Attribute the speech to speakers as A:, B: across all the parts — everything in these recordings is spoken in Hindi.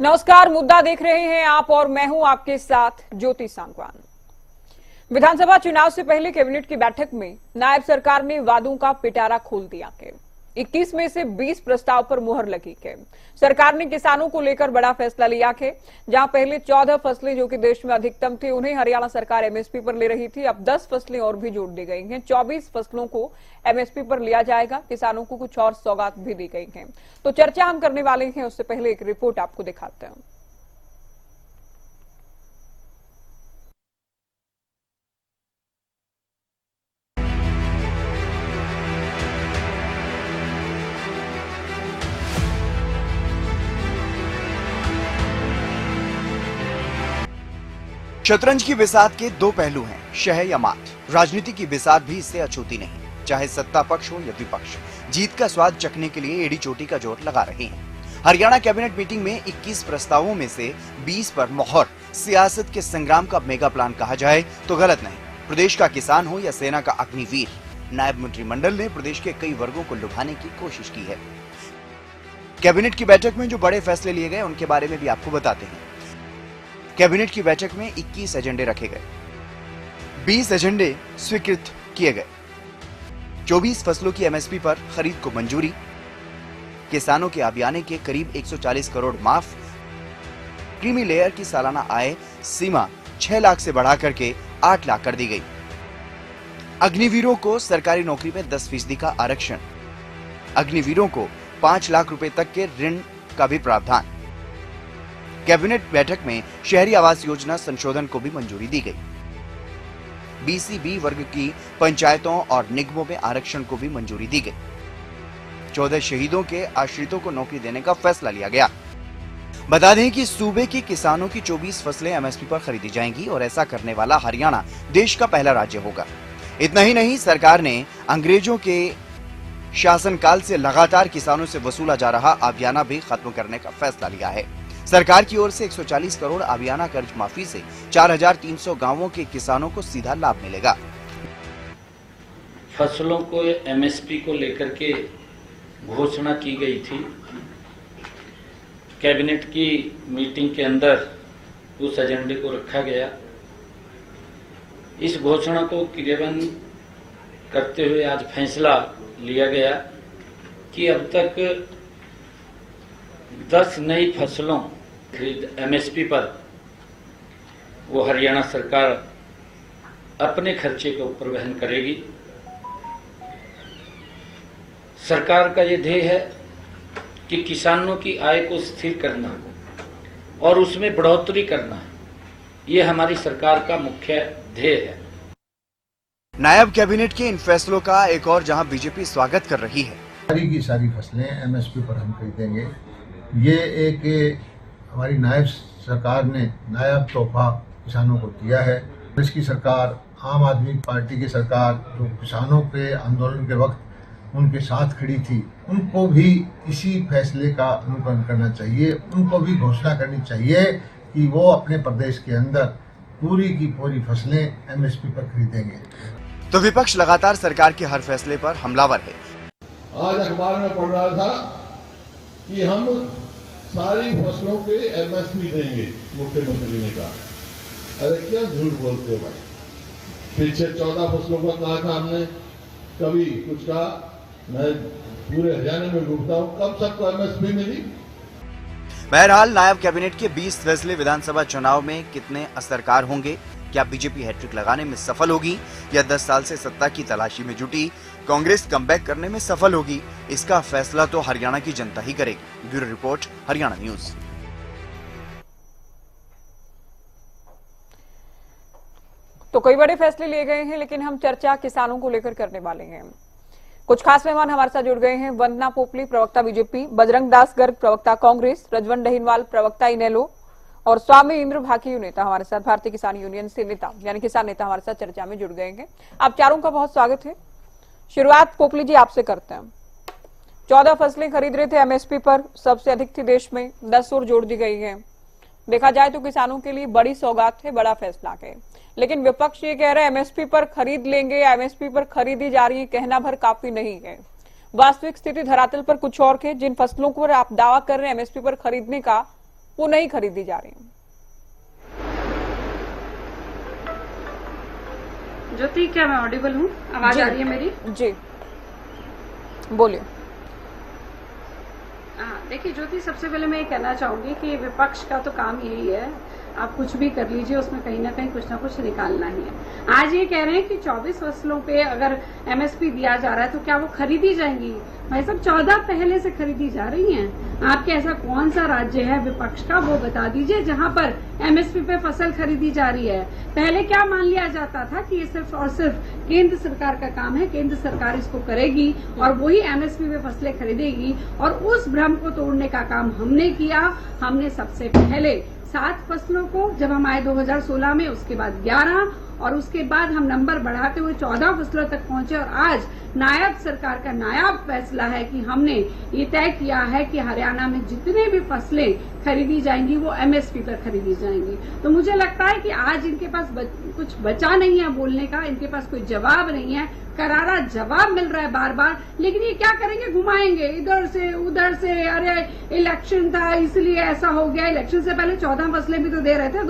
A: नमस्कार, मुद्दा देख रहे हैं आप और मैं हूं आपके साथ ज्योति सांगवान। विधानसभा चुनाव से पहले कैबिनेट की बैठक में नायब सरकार ने वादों का पिटारा खोल दिया कि 21 में से 20 प्रस्ताव पर मुहर लगी कि सरकार ने किसानों को लेकर बड़ा फैसला लिया कि जहां पहले 14 फसलें जो कि देश में अधिकतम थी उन्हें हरियाणा सरकार एमएसपी पर ले रही थी, अब 10 फसलें और भी जोड़ दी गई हैं। 24 फसलों को एमएसपी पर लिया जाएगा। किसानों को कुछ और सौगात भी दी गई हैं। तो चर्चा हम करने वाले हैं, उससे पहले एक रिपोर्ट आपको दिखाते हैं।
B: शतरंज की बिसात के दो पहलू हैं, शह या मात। राजनीति की बिसात भी इससे अछूती नहीं। चाहे सत्ता पक्ष हो या विपक्ष, जीत का स्वाद चखने के लिए एड़ी चोटी का जोर लगा रहे हैं। हरियाणा कैबिनेट मीटिंग में 21 प्रस्तावों में से 20 पर मोहर। सियासत के संग्राम का मेगा प्लान कहा जाए तो गलत नहीं। प्रदेश का किसान हो या सेना का अग्निवीर, नायब मंत्रिमंडल ने प्रदेश के कई वर्गों को लुभाने की कोशिश की है। कैबिनेट की बैठक में जो बड़े फैसले लिए गए उनके बारे में भी आपको बताते हैं। कैबिनेट की बैठक में 21 एजेंडे रखे गए, 20 एजेंडे स्वीकृत किए गए। 24 फसलों की एमएसपी पर खरीद को मंजूरी। किसानों के अभियान के करीब 140 करोड़ माफ। क्रीमी लेयर की सालाना आय सीमा 6 लाख से बढ़ाकर के 8 लाख कर दी गई। अग्निवीरों को सरकारी नौकरी में 10% का आरक्षण। अग्निवीरों को 5 लाख रुपए तक के ऋण का भी प्रावधान। कैबिनेट बैठक में शहरी आवास योजना संशोधन को भी मंजूरी दी गई। बीसीबी वर्ग की पंचायतों और निगमों में आरक्षण को भी मंजूरी दी गई। 14 शहीदों के आश्रितों को नौकरी देने का फैसला लिया गया। बता दें कि सूबे के किसानों की 24 फसलें एमएसपी पर खरीदी जाएंगी और ऐसा करने वाला हरियाणा देश का पहला राज्य होगा। इतना ही नहीं, सरकार ने अंग्रेजों के शासनकाल से लगातार किसानों से वसूला जा रहा आबियाना भी खत्म करने का फैसला लिया है। सरकार की ओर से 140 करोड़ आबियाना कर्ज माफी से 4300 गांवों के किसानों को सीधा लाभ मिलेगा।
C: फसलों को एमएसपी को लेकर के घोषणा की गई थी। कैबिनेट की मीटिंग के अंदर उस एजेंडे को रखा गया। इस घोषणा को क्रियान्वयन करते हुए आज फैसला लिया गया कि अब तक 10 नई फसलों खरीद एमएसपी पर वो हरियाणा सरकार अपने खर्चे के ऊपर वहन करेगी। सरकार का ये ध्येय है कि किसानों की आय को स्थिर करना और उसमें बढ़ोतरी करना, ये हमारी सरकार का मुख्य ध्येय है।
B: नायब कैबिनेट के इन फैसलों का एक और जहां बीजेपी स्वागत कर रही है।
D: सारी की सारी फसलें एमएसपी पर हम खरीदेंगे। ये एक हमारी नायब सरकार ने नायब तोहफा किसानों को दिया है। इसकी सरकार, आम आदमी पार्टी की सरकार, जो किसानों के आंदोलन के वक्त उनके साथ खड़ी थी, उनको भी इसी फैसले का अनुकरण करना चाहिए। उनको भी घोषणा करनी चाहिए कि वो अपने प्रदेश के अंदर पूरी की पूरी फसलें एमएसपी पर खरीदेंगे।
B: तो विपक्ष लगातार सरकार के हर फैसले पर हमलावर है।
E: आज अखबार में पढ़ रहा था कि हम सारी फसलों के एमएसपी देंगे, मुख्यमंत्री ने कहा। अरे क्या झूठ बोलते हो भाई। पीछे 14 फसलों का कहा था हमने, कभी कुछ कहा। मैं पूरे हरियाणा में घूमता हूँ, कब सबको एमएसपी मिली।
B: बहरहाल नायब कैबिनेट के 20 फैसले विधानसभा चुनाव में कितने असरकार होंगे? क्या बीजेपी हैट्रिक लगाने में सफल होगी या 10 साल से सत्ता की तलाशी में जुटी कांग्रेस कमबैक करने में सफल होगी? इसका फैसला तो हरियाणा की जनता ही करेगी। Bureau report, Haryana news.
A: तो कई बड़े फैसले लिए गए हैं, लेकिन हम चर्चा किसानों को लेकर करने वाले हैं। कुछ खास मेहमान हमारे साथ जुड़ गए हैं। वंदना पोपली, प्रवक्ता बीजेपी, बजरंग दास गर्ग, प्रवक्ता कांग्रेस, रजवन डहीनवाल, प्रवक्ता इनेलो, और स्वामी इंद्र भाकियू नेता हमारे साथ भारतीय किसान यूनियन से नेता यानी किसान नेता हमारे साथ चर्चा में जुड़ गए हैं। आप चारों का बहुत स्वागत है। शुरुआत पोपली जी आपसे करते हैं। 14 फसलें खरीद रहे थे एमएसपी पर, सबसे अधिक थी देश में, 10 और जोड़ दी गई है। देखा जाए तो किसानों के लिए बड़ी सौगात है, बड़ा फैसला है। लेकिन विपक्ष ये कह रहा है एमएसपी पर खरीद लेंगे, एमएसपी पर खरीदी जा रही है, कहना भर काफी नहीं है। वास्तविक स्थिति धरातल पर कुछ और है। जिन फसलों को आप दावा कर रहे हैं एमएसपी पर खरीदने का, वो नहीं खरीदी जा रही।
F: ज्योति, क्या मैं ऑडिबल हूँ? आवाज आ रही है मेरी?
A: जी बोलिए।
F: देखिए ज्योति, सबसे पहले मैं ये कहना चाहूंगी कि विपक्ष का तो काम यही है, आप कुछ भी कर लीजिए, उसमें कहीं ना कुछ निकालना ही है। आज ये कह रहे हैं कि 24 फसलों पे अगर एमएसपी दिया जा रहा है तो क्या वो खरीदी जाएंगी? भाई साहब, 14 पहले से खरीदी जा रही हैं। आपके ऐसा कौन सा राज्य है विपक्ष का, वो बता दीजिए जहां पर एमएसपी पे फसल खरीदी जा रही है। पहले क्या मान लिया जाता था कि ये सिर्फ और सिर्फ केंद्र सरकार का काम है, केंद्र सरकार इसको करेगी और वही एमएसपी पे फसलें खरीदेगी, और उस भ्रम को तोड़ने का काम हमने किया। हमने सबसे पहले 7 फसलों को, जब हम आए 2016 में, उसके बाद 11, और उसके बाद हम नंबर बढ़ाते हुए 14 फसलों तक पहुंचे। और आज नायब सरकार का नायाब फैसला है कि हमने ये तय किया है कि हरियाणा में जितने भी फसलें खरीदी जाएंगी वो एमएसपी पर खरीदी जाएंगी। तो मुझे लगता है कि आज इनके पास कुछ बचा नहीं है बोलने का, इनके पास कोई जवाब नहीं है, करारा जवाब मिल रहा है बार बार। लेकिन ये क्या करेंगे, घुमाएंगे इधर से उधर से, अरे इलेक्शन था इसलिए ऐसा हो गया। इलेक्शन से पहले 14 फसलें भी तो दे रहे थे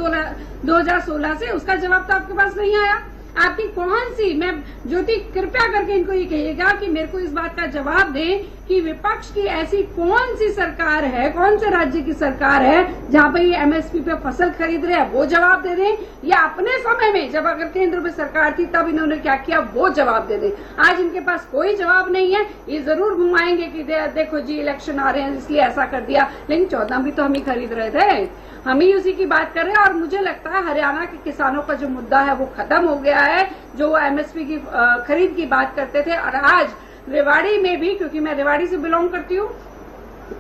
F: 2016 से, उसका जवाब तो आपके पास नहीं आया। आपकी कौन सी, मैं ज्योति कृपया करके इनको ये कहिएगा कि मेरे को इस बात का जवाब दें कि विपक्ष की ऐसी कौन सी सरकार है, कौन से राज्य की सरकार है जहां पर ये एमएसपी पे फसल खरीद रहे हैं, वो जवाब दे दें, या अपने समय में जब अगर केंद्र में सरकार थी तब इन्होंने क्या किया वो जवाब दे दें। आज इनके पास कोई जवाब नहीं है। ये जरूर घुमाएंगे कि देखो जी इलेक्शन आ रहे हैं इसलिए ऐसा कर दिया, लेकिन 14 भी तो हम ही खरीद रहे थे, हम ही उसी की बात कर रहे हैं। और मुझे लगता है हरियाणा के किसानों का जो मुद्दा है वो खत्म हो गया है, जो वो एमएसपी की खरीद की बात करते थे। और आज रेवाड़ी में भी, क्योंकि मैं रेवाड़ी से बिलोंग करती हूँ,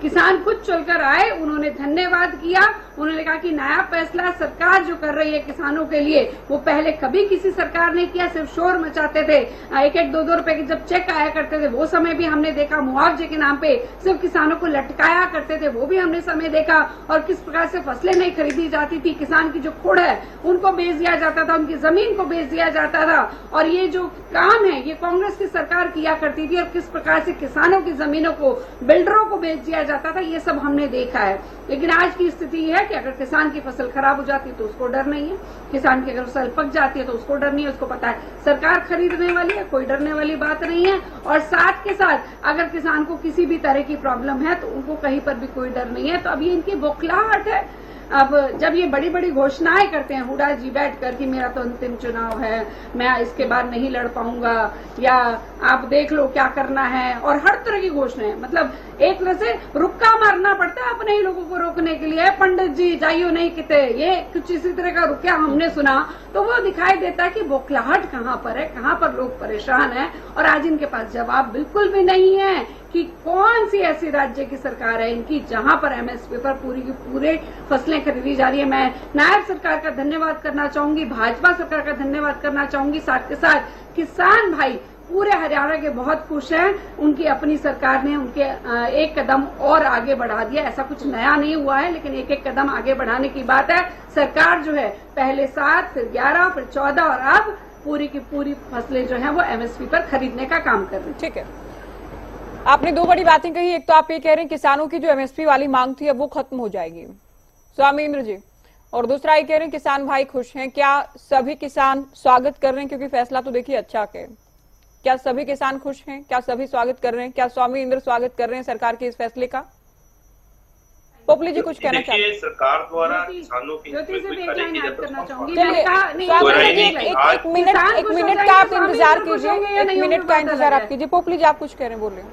F: किसान खुद चलकर आए, उन्होंने धन्यवाद किया, उन्होंने कहा कि नया फैसला सरकार जो कर रही है किसानों के लिए वो पहले कभी किसी सरकार ने किया। सिर्फ शोर मचाते थे, 1-1, 2-2 रुपए के जब चेक आया करते थे वो समय भी हमने देखा, मुआवजे के नाम पे सिर्फ किसानों को लटकाया करते थे वो भी हमने समय देखा, और किस प्रकार से फसलें नहीं खरीदी जाती थी, किसान की जो खुड़ है उनको बेच दिया जाता था, उनकी जमीन को बेच दिया जाता था। और ये जो काम है ये कांग्रेस की सरकार किया करती थी, और किस प्रकार से किसानों की जमीनों को बिल्डरों को बेच दिया जाता था, ये सब हमने देखा है। लेकिन आज की स्थिति है कि अगर किसान की फसल खराब हो जाती है तो उसको डर नहीं है, किसान की अगर फसल पक जाती है तो उसको डर नहीं है, उसको पता है सरकार खरीदने वाली है, कोई डरने वाली बात नहीं है। और साथ के साथ अगर किसान को किसी भी तरह की प्रॉब्लम है तो उनको कहीं पर भी कोई डर नहीं है। तो अब ये इनकी बौखलाहट है। अब जब ये बड़ी बड़ी घोषणाएं करते हैं हुडा जी बैठकर कि मेरा तो अंतिम चुनाव है, मैं इसके बाद नहीं लड़ पाऊंगा, या आप देख लो क्या करना है, और हर तरह की घोषणाएं, मतलब एक तरह से रुक्का मारना पड़ता है अपने ही लोगों को रोकने के लिए, पंडित जी जाइयो नहीं किते, ये कुछ इसी तरह का रुक्का हमने सुना। तो वो दिखाई देता है कि बौखलाहट कहाँ पर है, कहाँ पर लोग परेशान हैं। और आज इनके पास जवाब बिल्कुल भी नहीं है कि कौन सी ऐसी राज्य की सरकार है इनकी जहां पर एमएसपी पर पूरी की पूरे फसलें खरीदी जा रही है। मैं नायब सरकार का धन्यवाद करना चाहूंगी, भाजपा सरकार का धन्यवाद करना चाहूंगी, साथ के साथ किसान भाई पूरे हरियाणा के बहुत खुश हैं। उनकी अपनी सरकार ने उनके एक कदम और आगे बढ़ा दिया। ऐसा कुछ नया नहीं हुआ है, लेकिन एक एक कदम आगे बढ़ाने की बात है। सरकार जो है पहले 7, फिर 11, फिर 14 और अब पूरी की पूरी फसलें जो है वो एमएसपी पर खरीदने का काम कर रही है।
A: ठीक है, आपने 2 बड़ी बातें कही। एक तो आप ये कह रहे हैं किसानों की जो एमएसपी वाली मांग थी अब वो खत्म हो जाएगी, स्वामी इंद्र जी, और दूसरा ये कह रहे हैं किसान भाई खुश हैं। क्या सभी किसान स्वागत कर रहे हैं, क्योंकि फैसला तो देखिए अच्छा है, क्या सभी किसान खुश हैं, क्या सभी स्वागत कर रहे हैं, क्या स्वामी इंद्र स्वागत कर रहे हैं सरकार के इस फैसले का? पोपली जी कुछ कहना चाहते हैं?
G: सरकार द्वारा किसानों की
F: करना चाहूंगी।
A: एक मिनट का आप इंतजार कीजिए, 1 मिनट का इंतजार आप कीजिए। पोपली जी आप कुछ कह रहे हैं, बोलिए।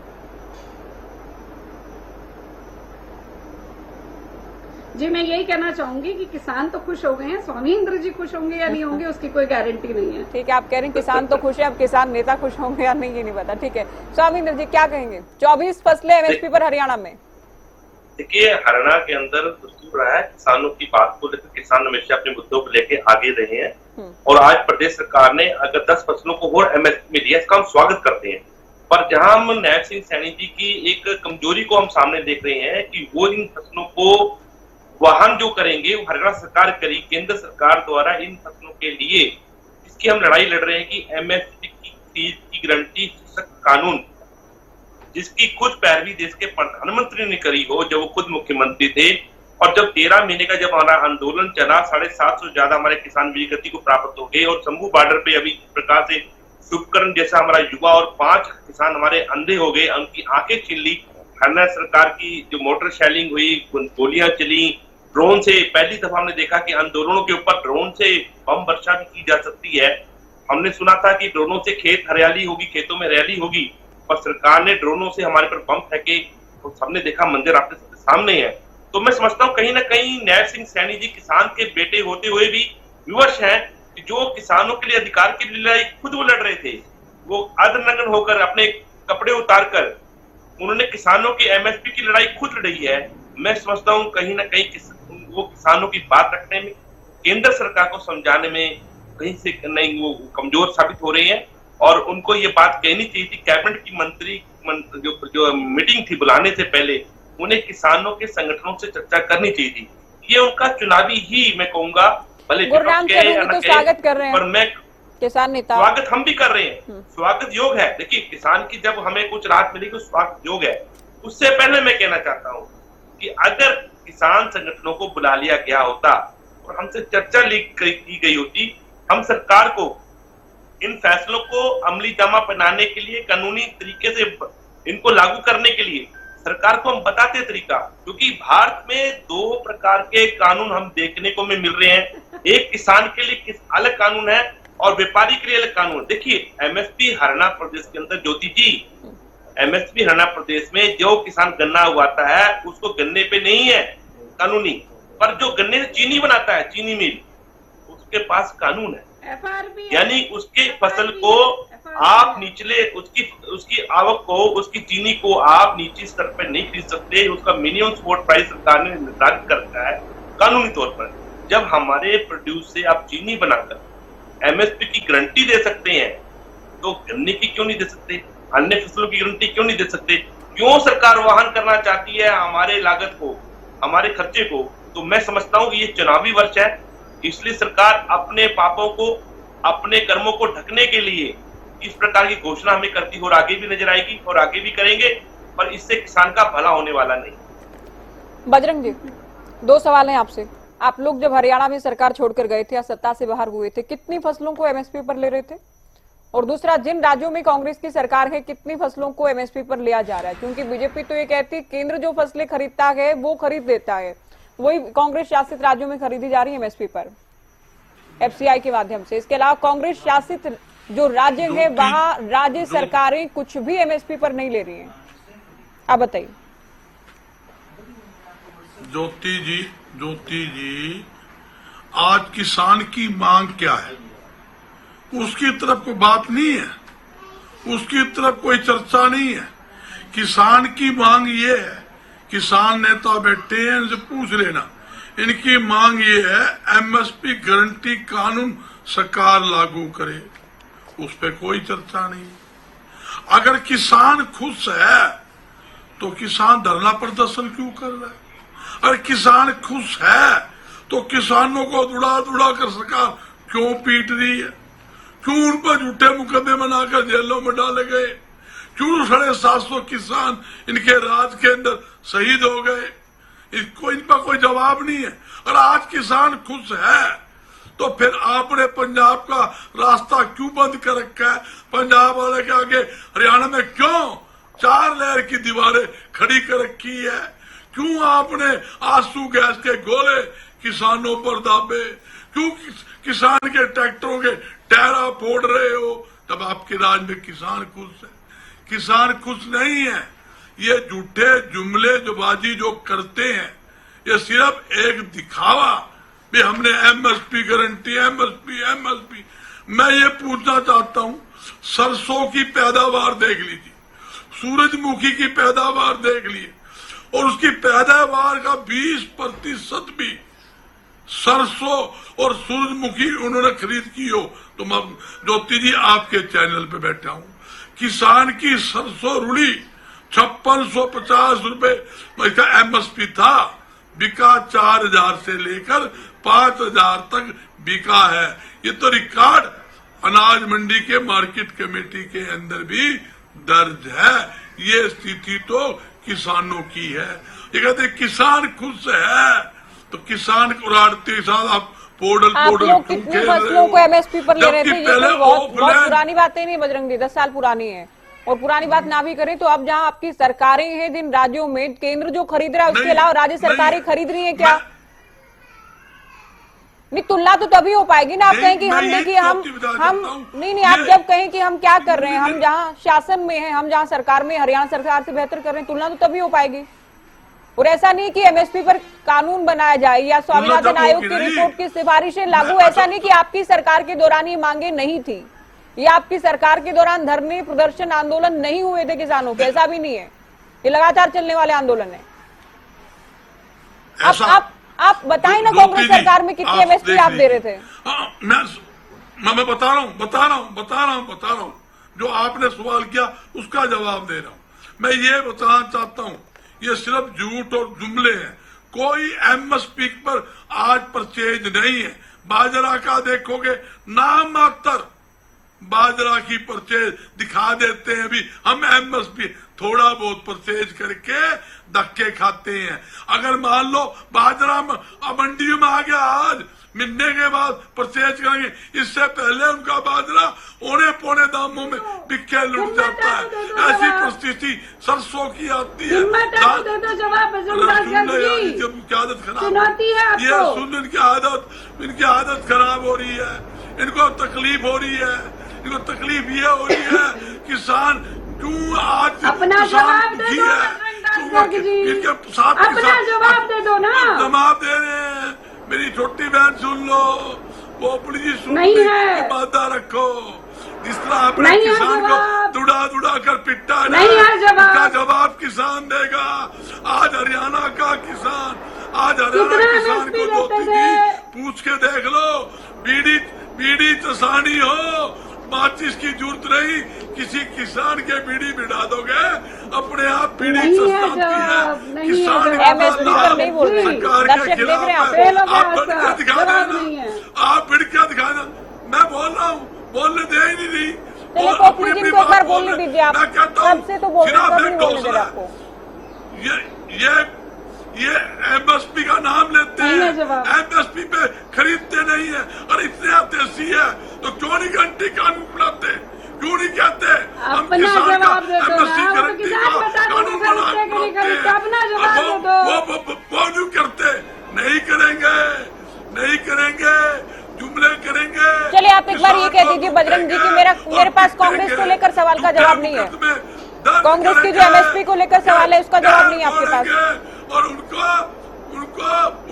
F: जी मैं यही कहना चाहूंगी कि किसान तो खुश हो गए हैं, स्वामी इंद्र जी खुश होंगे या नहीं होंगे उसकी कोई गारंटी नहीं है।
A: ठीक है, आप कह रहे हैं किसान तो खुश है, अब किसान नेता खुश होंगे या नहीं ये नहीं पता। ठीक है, स्वामी इंद्र जी क्या कहेंगे? 24 फसलें एमएसपी पर हरियाणा में।
G: देखिए, हरियाणा के अंदर दस्तूर रहा है किसानों की बात को लेकर, किसान हमेशा अपने मुद्दों को लेकर आगे रहे हैं। और आज प्रदेश सरकार ने अगर 10 फसलों को और एमएसपी में दिया, इसका हम स्वागत करते हैं। पर जहां हम नायब सिंह सैनी जी की एक कमजोरी को हम सामने देख रहे हैं कि वो इन फसलों को वाहन जो करेंगे वो हरियाणा सरकार करी, केंद्र सरकार द्वारा इन फसलों के लिए इसकी हम लड़ाई लड़ रहे हैं कि एमएसपी की गारंटी कानून जिसकी खुद पैरवी देश के प्रधानमंत्री ने करी हो, जब वो खुद मुख्यमंत्री थे, और जब 13 महीने का जब हमारा आंदोलन चला, 750 से ज्यादा हमारे किसान वीर गति को प्राप्त हो गए और शंभू बॉर्डर पे अभी इस प्रकार से शुभकरण जैसा हमारा युवा और 5 किसान हमारे अंधे हो गए, उनकी आंखें छीन ली। हरियाणा सरकार की जो मोटर शेलिंग हुई, गोलियां चली, ड्रोन से पहली दफा हमने देखा कि आंदोलनों के ऊपर ड्रोन से बम वर्षा भी की जा सकती है। हमने सुना था कि ड्रोनों से खेत हरियाली होगी, खेतों में हरियाली होगी, पर सरकार ने ड्रोनों से हमारे पर बम फेंके तो सबने देखा, मंजर आपके सबके सामने है। तो मैं समझता हूँ कहीं ना कहीं नैब सिंह सैनी जी किसान के बेटे होते हुए भी विवश हैं कि जो किसानों के लिए अधिकार की लड़ाई खुद वो लड़ रहे थे, वो अर्धनग्न होकर अपने कपड़े उतार कर उन्होंने किसानों की एमएसपी की लड़ाई खुद लड़ी है। मैं समझता हूँ कहीं ना कहीं वो किसानों की बात रखने में, केंद्र सरकार को समझाने में कहीं से नहीं वो कमजोर साबित हो रहे हैं और उनको ये बात कहनी चाहिए थी। कैबिनेट की मंत्री जो मीटिंग थी बुलाने से पहले उन्हें किसानों के संगठनों से चर्चा करनी चाहिए थी। ये उनका चुनावी ही मैं कहूंगा, भले
A: गुरनाम
G: कहे या
A: तो
G: न
A: स्वागत कर रहे
G: कहे,
A: हैं
G: पर मैं
A: किसान नेता।
G: स्वागत हम भी कर रहे हैं, स्वागत योग है। देखिए किसान की जब हमें कुछ राहत मिलेगी स्वागत योग है। उससे पहले मैं कहना चाहता हूँ कि अगर किसान संगठनों को बुला लिया गया होता और हमसे चर्चा की गई होती, हम सरकार को इन फैसलों को अमली जामा पहनाने के लिए, कानूनी तरीके से इनको लागू करने के लिए सरकार को हम बताते तरीका, क्योंकि भारत में 2 प्रकार के कानून हम देखने को मिल रहे हैं। एक किसान के लिए अलग कानून है और व्यापारी के लिए अलग कानून। देखिए एमएसपी हरियाणा प्रदेश के अंदर, ज्योति जी, एमएसपी हरियाणा प्रदेश में जो किसान गन्ना उगाता है उसको गन्ने पे नहीं है कानूनी, पर जो गन्ने से चीनी बनाता है, चीनी मिल, उसके पास कानून है। यानी उसके फसल को आप निचले उसकी आवक को, उसकी चीनी को आप नीचे स्तर पर नहीं खरीद सकते। उसका मिनिमम सपोर्ट प्राइस सरकार ने निर्धारित कर रखा है कानूनी तौर पर। जब हमारे प्रोड्यूस से आप चीनी बनाकर एमएसपी की गारंटी दे सकते हैं तो गन्ने की क्यों नहीं दे सकते? अन्य फसलों की गारंटी क्यों नहीं दे सकते? क्यों सरकार वहन करना चाहती है हमारे लागत को, हमारे खर्चे को? तो मैं समझता हूँ कि ये चुनावी वर्ष है, इसलिए सरकार अपने पापों को, अपने कर्मों को ढकने के लिए इस प्रकार की घोषणा हमें करती हो और आगे भी नजर आएगी और आगे भी करेंगे, पर इससे किसान का भला होने वाला नहीं।
A: बजरंग जी, 2 सवाल हैं आपसे। आप लोग जब हरियाणा में सरकार छोड़कर गए थे या सत्ता से बाहर हुए थे, कितनी फसलों को एमएसपी पर ले रहे थे? और दूसरा, जिन राज्यों में कांग्रेस की सरकार है, कितनी फसलों को एमएसपी पर लिया जा रहा है? क्योंकि बीजेपी तो ये कहती है केंद्र जो फसलें खरीदता है वो खरीद देता है, वही कांग्रेस शासित राज्यों में खरीदी जा रही है एमएसपी पर एफसीआई के माध्यम से। इसके अलावा कांग्रेस शासित जो राज्य है वहां राज्य सरकारें कुछ भी एमएसपी पर नहीं ले रही हैं। आप बताइए।
H: ज्योति जी, आज किसान की मांग क्या है? उसकी तरफ कोई बात नहीं है, उसकी तरफ कोई चर्चा नहीं है। किसान की मांग ये है, किसान नेता बैठे हैं, इनसे पूछ लेना, इनकी मांग ये है एमएसपी गारंटी कानून सरकार लागू करे, उस पर कोई चर्चा नहीं। अगर किसान खुश है तो किसान धरना प्रदर्शन क्यों कर रहा है? अगर किसान खुश है तो किसानों को दुड़ा कर सरकार क्यों पीट रही है? क्यों उन पर झूठे मुकदमे बनाकर जेलों में डाले गए? क्यों 750 किसान इनके राज के अंदर शहीद हो गए? इन पर कोई जवाब नहीं है। और आज किसान खुश है तो फिर आपने पंजाब का रास्ता क्यों बंद कर रखा है? पंजाब वाले के आगे हरियाणा में क्यों 4 लेयर की दीवारें खड़ी कर रखी है? क्यों आपने आंसू गैस के गोले किसानों पर दाबे? क्यों किसान के ट्रैक्टरों के टायरा फोड़ रहे हो? तब आपके राज में किसान खुश है? किसान खुश नहीं है। ये झूठे जुमले जुबाजी जो करते हैं, ये सिर्फ एक दिखावा भी हमने एमएसपी गारंटी, एमएसपी। मैं ये पूछना चाहता हूँ, सरसों की पैदावार देख लीजिए, सूरजमुखी की पैदावार देख लीजिए, और उसकी पैदावार का 20% भी सरसों और सूरजमुखी उन्होंने खरीद की हो तो मैं ज्योति जी आपके चैनल पे बैठा हूँ। किसान की सरसों रुड़ी 5650 रुपए इसका एमएसपी था, बिका 4000 से लेकर 5000 तक बिका है। ये तो रिकॉर्ड अनाज मंडी के मार्केट कमेटी के अंदर भी दर्ज है। ये स्थिति तो किसानों की है। ये कहते किसान खुश है तो किसान को राड़ते साथ आप पोर्टल
A: आप
H: पोर्टल
A: लोग
H: क्यों
A: कितनी
H: खेल रहे
A: फसलों
H: हो?
A: को एमएसपी पर ले रहे थे?
H: जबकि
A: ये
H: पहले
A: कोई बहुत
H: ऑफलाइन
A: पुरानी बातें नहीं बजरंग जी, 10 साल पुरानी है। और पुरानी बात ना भी करें तो अब जहां आपकी सरकारें हैं जिन राज्यों में, केंद्र जो खरीद रहा है उसके
H: नहीं,
A: अलावा राज्य सरकारें
H: नहीं,
A: खरीद रही है क्या? नहीं, तुलना तो तभी हो पाएगी ना आप
H: नहीं,
A: कहें कि
H: मैं
A: हम
H: ये
A: देखिए हम
H: चौथी बता देता हूं।
A: नहीं आप
H: ये-
A: जब कहें कि हम क्या कर रहे हैं, हम जहां शासन में हैं, हम जहां सरकार में हरियाणा सरकार से बेहतर कर रहे हैं, तुलना तो तभी हो पाएगी। और ऐसा नहीं कि एमएसपी पर कानून बनाया जाए या स्वामीनाथन
H: तब
A: आयोग
H: होगी
A: की
H: नहीं।
A: रिपोर्ट की सिफारिशें लागू,
H: मैं-
A: ऐसा नहीं कि आपकी सरकार के दौरान ये मांगे नहीं थी या आपकी सरकार के दौरान धरने प्रदर्शन आंदोलन नहीं हुए थे किसानों के, ऐसा भी नहीं है। ये लगातार चलने वाले आंदोलन है।
H: ऐसा
A: आप बताएं ना,
H: ज्योति
A: कांग्रेस
H: जी,
A: सरकार में कितनी एमएसपी
H: देख
A: आप दे रहे
H: लीजिए।
A: थे?
H: हाँ, मैं बता रहा हूँ जो आपने सवाल किया उसका जवाब दे रहा हूँ। मैं ये बताना चाहता हूँ, ये सिर्फ झूठ और जुमले हैं। कोई एमएसपी पर आज परचेज नहीं है। बाजरा का देखोगे नाम मात्र बाजरा की परचेज दिखा देते हैं। अभी हम एमएसपी थोड़ा बहुत परचेज करके धक्के खाते हैं। अगर मान लो बाजरा मंडियों में आ गया, आज मिलने के बाद परचेज करेंगे, इससे पहले उनका बाजरा औने पौने दामों में बिके लुट जाता है। ऐसी परिस्थिति सरसों की आती है। क्या आदत खराब, ये सुन इनकी आदत खराब हो रही है, इनको तकलीफ हो रही है। इनको तकलीफ ये हो रही है किसान क्यों आज
F: अपना जवाब दे दो
H: इनके साथ
F: अपना जवाब दे दो ना।
H: जवाब दे रहे हैं। मेरी छोटी बहन सुन लो, पोपली जी सुन
F: नहीं
H: ली,
F: है।
H: वादा रखो। जिस तरह आपने
F: नहीं है
H: किसान को
F: जवाब।
H: दुड़ा कर पिटा है,
F: नहीं है जवाब।
H: उसका जवाब किसान देगा। आज हरियाणा का किसान, आज हरियाणा
F: कितना
H: किसान को
F: MSP
H: मोदी
F: देते
H: जी
F: थे?
H: पूछ के देख लो। बीड़ी तसानी हो, माचिस की जरूरत नहीं, किसी किसान के बीड़ी बिठा दोगे, अपने आप बीड़ी
F: नहीं है
H: सस्ताती
F: जवाब,
H: है।
F: नहीं है
H: किसान
F: जवाब।
H: का
A: एमएसपी पर नहीं बोल रहे हैं।
H: सरकार
A: दर्शक
H: के
A: देख
H: खिलाफ
A: रहे हैं
H: है।
A: आपको।
H: आप बढ़ के दिखा
F: जवाब नहीं
H: देना,
F: है।
H: आप बढ़ के दिखा देना। मैं बोल रहा हूँ, बोलने दे ही नहीं रही।
A: चलिए
H: और
A: पोपली
H: अपनी
A: जी को एक बार
H: बात बोल
A: बोलने
H: रहे।
A: दीजिए आप।
H: मैं कहता हूँ,
A: कब से तो बोल रहे हैं,
H: सिर्फ
A: कब
H: एक
A: नहीं बोलने दे रहे
H: डोसा
A: आपको?
H: ये एमएसपी का नाम लेते
F: नहीं है
H: हैं,
F: जवाब।
H: एमएसपी पे खरीदते नहीं है। और इतने आप देसी है तो क्यों नहीं गारंटी कानून बनाते? क्यों नहीं कहते हम
F: अपना
H: किसान का
F: जवाब दे दो ना।
H: एमएसपी
F: वो तो
H: गारंटी
F: किसान
H: का
F: बता दो,
H: कानून
F: खरीदते कि नहीं खरीदते, अपना जवाब दे दो।
H: वो नहीं करते, नहीं करेंगे, जुमले करेंगे।
A: चलिए आप एक बार ये कह दीजिए बजरंग जी कि मेरे पास कांग्रेस को लेकर सवाल का जवाब नहीं है। कांग्रेस की जो एमएसपी को लेकर सवाल है उसका जवाब नहीं है आपके पास।
H: और उनको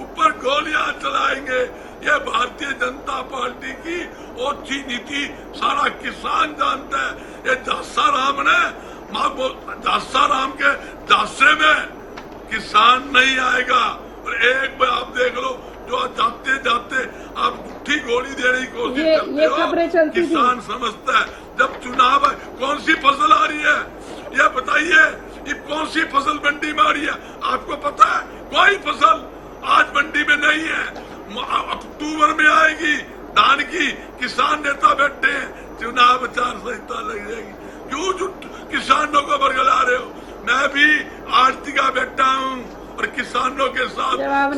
H: ऊपर गोलियां चलाएंगे। ये भारतीय जनता पार्टी की ओछी नीति सारा किसान जानता है। ये जासाराम ने जासाराम के जासे में किसान नहीं आएगा। और एक बार आप देख लो, जो जाते जाते आप झूठी गोली देने की कोशिश करते
F: ये
H: हो,
F: खबरें चलती थी।
H: किसान समझता है। जब चुनाव है, कौन सी फसल आ रही है ये बताइए। ये कौन सी फसल मंडी में आ रही है आपको पता है? कोई फसल आज मंडी में नहीं है। अक्टूबर में आएगी धान की। किसान नेता बैठे हैं, चुनाव आचार संहिता लग जाएगी। क्यों किसानों को बरगला रहे हो? मैं भी आरती का बैठा हूँ और किसानों के साथ